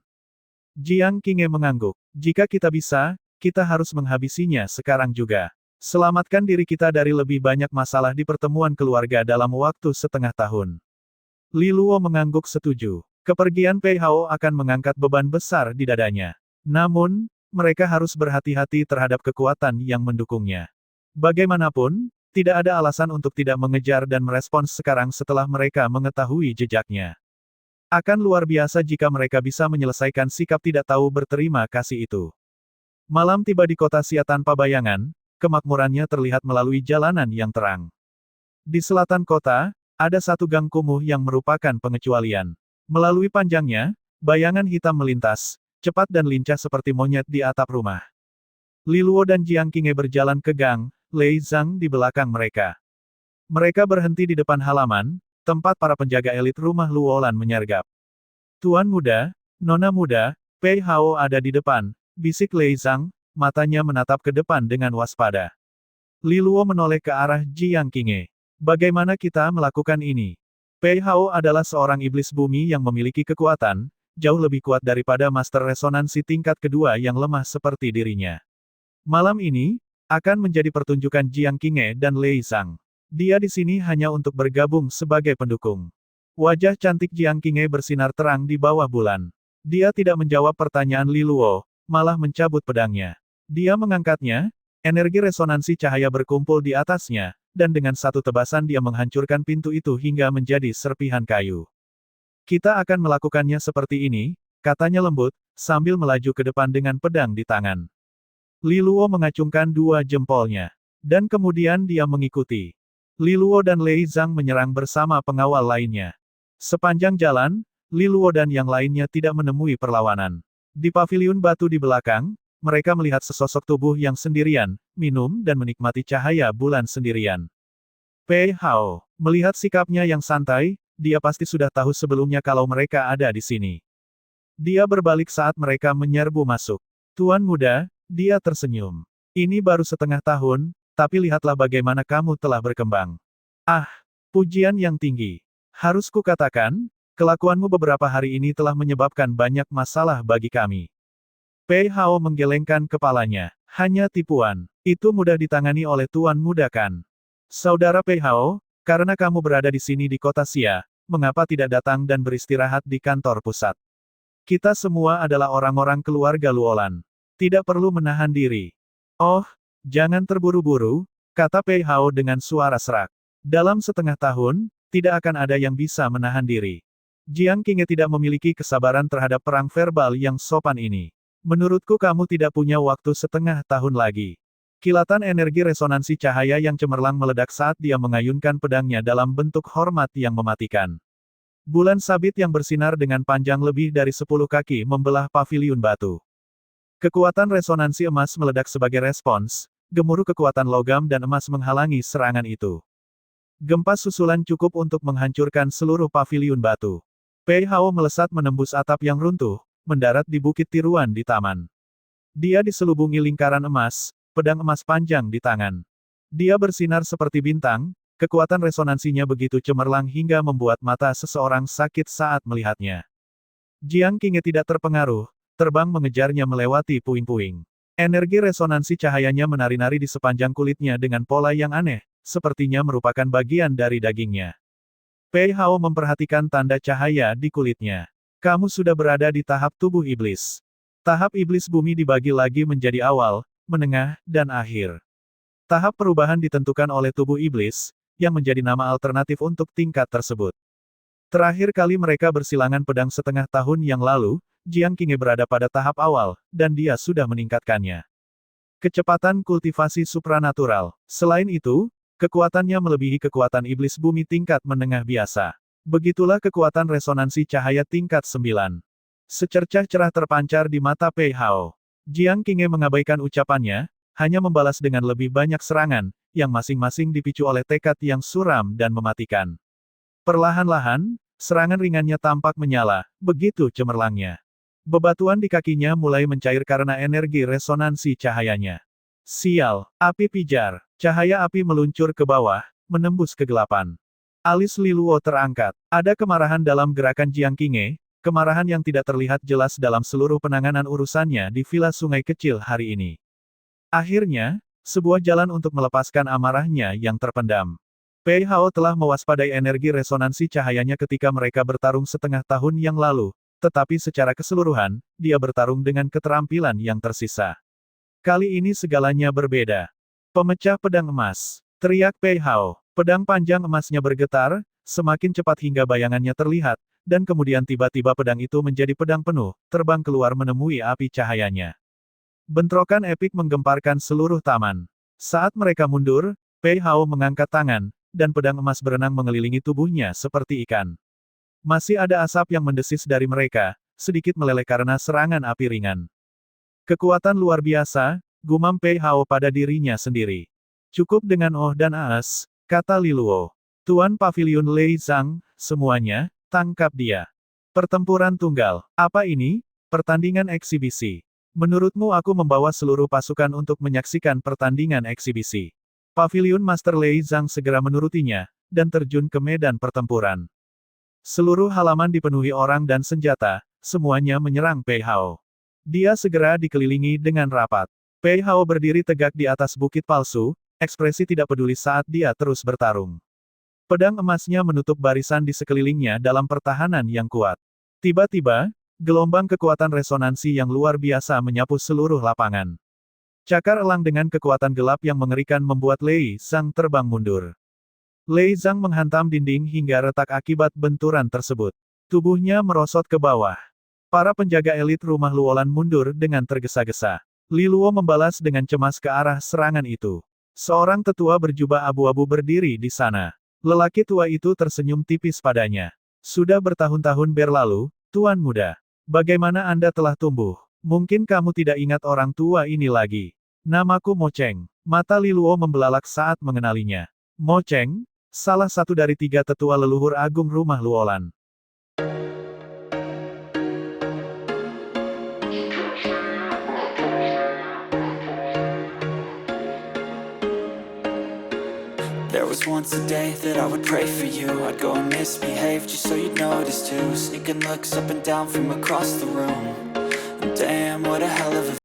Jiang Qinghe mengangguk. Jika kita bisa, kita harus menghabisinya sekarang juga. Selamatkan diri kita dari lebih banyak masalah di pertemuan keluarga dalam waktu setengah tahun. Li Luo mengangguk setuju. Kepergian Pei Hao akan mengangkat beban besar di dadanya. Namun, mereka harus berhati-hati terhadap kekuatan yang mendukungnya. Bagaimanapun, tidak ada alasan untuk tidak mengejar dan merespons sekarang setelah mereka mengetahui jejaknya. Akan luar biasa jika mereka bisa menyelesaikan sikap tidak tahu berterima kasih itu. Malam tiba di kota Xia tanpa bayangan, kemakmurannya terlihat melalui jalanan yang terang. Di selatan kota, ada satu gang kumuh yang merupakan pengecualian. Melalui panjangnya, bayangan hitam melintas, cepat dan lincah seperti monyet di atap rumah. Li Luo dan Jiang Qinghe berjalan ke gang, Lei Zhang di belakang mereka. Mereka berhenti di depan halaman, tempat para penjaga elit rumah Luolan menyergap. Tuan muda, nona muda, Pei Hao ada di depan, bisik Lei Zhang, matanya menatap ke depan dengan waspada. Li Luo menoleh ke arah Jiang Qinghe. Bagaimana kita melakukan ini? Pei Hao adalah seorang iblis bumi yang memiliki kekuatan, jauh lebih kuat daripada master resonansi tingkat kedua yang lemah seperti dirinya. Malam ini, akan menjadi pertunjukan Jiang Qinghe dan Lei Zhang. Dia di sini hanya untuk bergabung sebagai pendukung. Wajah cantik Jiang Qinghe bersinar terang di bawah bulan. Dia tidak menjawab pertanyaan Li Luo, malah mencabut pedangnya. Dia mengangkatnya, energi resonansi cahaya berkumpul di atasnya, dan dengan satu tebasan dia menghancurkan pintu itu hingga menjadi serpihan kayu. Kita akan melakukannya seperti ini, katanya lembut, sambil melaju ke depan dengan pedang di tangan. Li Luo mengacungkan 2 jempolnya. Dan kemudian dia mengikuti. Li Luo dan Lei Zhang menyerang bersama pengawal lainnya. Sepanjang jalan, Li Luo dan yang lainnya tidak menemui perlawanan. Di paviliun batu di belakang, mereka melihat sesosok tubuh yang sendirian, minum dan menikmati cahaya bulan sendirian. Pei Hao, melihat sikapnya yang santai, dia pasti sudah tahu sebelumnya kalau mereka ada di sini. Dia berbalik saat mereka menyerbu masuk. Tuan muda, dia tersenyum. Ini baru setengah tahun, tapi lihatlah bagaimana kamu telah berkembang. Ah, pujian yang tinggi. Harus kukatakan, kelakuanmu beberapa hari ini telah menyebabkan banyak masalah bagi kami. Pei Hao menggelengkan kepalanya. Hanya tipuan. Itu mudah ditangani oleh tuan muda kan? Saudara Pei Hao, karena kamu berada di sini di kota Xia, mengapa tidak datang dan beristirahat di kantor pusat? Kita semua adalah orang-orang keluarga Luolan. Tidak perlu menahan diri. Oh, jangan terburu-buru, kata Pei Hao dengan suara serak. Dalam setengah tahun, tidak akan ada yang bisa menahan diri. Jiang Qinghe tidak memiliki kesabaran terhadap perang verbal yang sopan ini. Menurutku kamu tidak punya waktu setengah tahun lagi. Kilatan energi resonansi cahaya yang cemerlang meledak saat dia mengayunkan pedangnya dalam bentuk hormat yang mematikan. Bulan sabit yang bersinar dengan panjang lebih dari 10 kaki membelah paviliun batu. Kekuatan resonansi emas meledak sebagai respons, gemuruh kekuatan logam dan emas menghalangi serangan itu. Gempa susulan cukup untuk menghancurkan seluruh paviliun batu. Pei Hao melesat menembus atap yang runtuh, mendarat di bukit tiruan di taman. Dia diselubungi lingkaran emas, pedang emas panjang di tangan. Dia bersinar seperti bintang, Kekuatan resonansinya begitu cemerlang hingga membuat mata seseorang sakit saat melihatnya. Jiang Qingye tidak terpengaruh, terbang mengejarnya melewati puing-puing. Energi resonansi cahayanya menari-nari di sepanjang kulitnya dengan pola yang aneh, sepertinya merupakan bagian dari dagingnya. Pei Hao memperhatikan tanda cahaya di kulitnya. Kamu sudah berada di tahap tubuh iblis. Tahap iblis bumi dibagi lagi menjadi awal, menengah, dan akhir. Tahap perubahan ditentukan oleh tubuh iblis, yang menjadi nama alternatif untuk tingkat tersebut. Terakhir kali mereka bersilangan pedang setengah tahun yang lalu, Jiang Qingye berada pada tahap awal, dan dia sudah meningkatkannya. Kecepatan kultivasi supranatural. Selain itu, kekuatannya melebihi kekuatan iblis bumi tingkat menengah biasa. Begitulah kekuatan resonansi cahaya tingkat 9. Secercah cerah terpancar di mata Pei Hao. Jiang Qingye mengabaikan ucapannya, hanya membalas dengan lebih banyak serangan, yang masing-masing dipicu oleh tekad yang suram dan mematikan. Perlahan-lahan, serangan ringannya tampak menyala, begitu cemerlangnya. Bebatuan di kakinya mulai mencair karena energi resonansi cahayanya. Sial, api pijar. Cahaya api meluncur ke bawah, menembus kegelapan. Alis Li Luo terangkat. Ada kemarahan dalam gerakan Jiang Qingye, kemarahan yang tidak terlihat jelas dalam seluruh penanganan urusannya di Villa Sungai Kecil hari ini. Akhirnya, sebuah jalan untuk melepaskan amarahnya yang terpendam. Pei Hao telah mewaspadai energi resonansi cahayanya ketika mereka bertarung setengah tahun yang lalu, tetapi secara keseluruhan, dia bertarung dengan keterampilan yang tersisa. Kali ini segalanya berbeda. Pemecah pedang emas. Teriak Pei Hao. Pedang panjang emasnya bergetar, semakin cepat hingga bayangannya terlihat, dan kemudian tiba-tiba pedang itu menjadi pedang penuh, terbang keluar menemui api cahayanya. Bentrokan epik menggemparkan seluruh taman. Saat mereka mundur, Pei Hao mengangkat tangan, dan pedang emas berenang mengelilingi tubuhnya seperti ikan. Masih ada asap yang mendesis dari mereka, sedikit meleleh karena serangan api ringan. Kekuatan luar biasa, gumam Pei Hao pada dirinya sendiri. Cukup dengan Oh dan Aes, kata Li Luo. Tuan Pavilion Lei Zhang, semuanya, tangkap dia. Pertempuran tunggal. Apa ini? Pertandingan eksibisi. Menurutmu aku membawa seluruh pasukan untuk menyaksikan pertandingan eksibisi. Pavilion Master Lei Zhang segera menurutinya, dan terjun ke medan pertempuran. Seluruh halaman dipenuhi orang dan senjata, semuanya menyerang Pei Hao. Dia segera dikelilingi dengan rapat. Pei Hao berdiri tegak di atas bukit palsu, ekspresi tidak peduli saat dia terus bertarung. Pedang emasnya menutup barisan di sekelilingnya dalam pertahanan yang kuat. Tiba-tiba, gelombang kekuatan resonansi yang luar biasa menyapu seluruh lapangan. Cakar elang dengan kekuatan gelap yang mengerikan membuat Lei Zhang terbang mundur. Lei Zhang menghantam dinding hingga retak akibat benturan tersebut. Tubuhnya merosot ke bawah. Para penjaga elit rumah Luolan mundur dengan tergesa-gesa. Li Luo membalas dengan cemas ke arah serangan itu. Seorang tetua berjubah abu-abu berdiri di sana. Lelaki tua itu tersenyum tipis padanya. Sudah bertahun-tahun berlalu, Tuan Muda. Bagaimana Anda telah tumbuh? Mungkin kamu tidak ingat orang tua ini lagi. Namaku Mo Cheng. Mata Li Luo membelalak saat mengenalinya. Mo Cheng, salah satu dari 3 tetua leluhur agung rumah Luolan. There was once a day that I would pray for you. I'd go and misbehave just so you'd notice too. Sneaking looks up and down from across the room. And damn, what a hell of a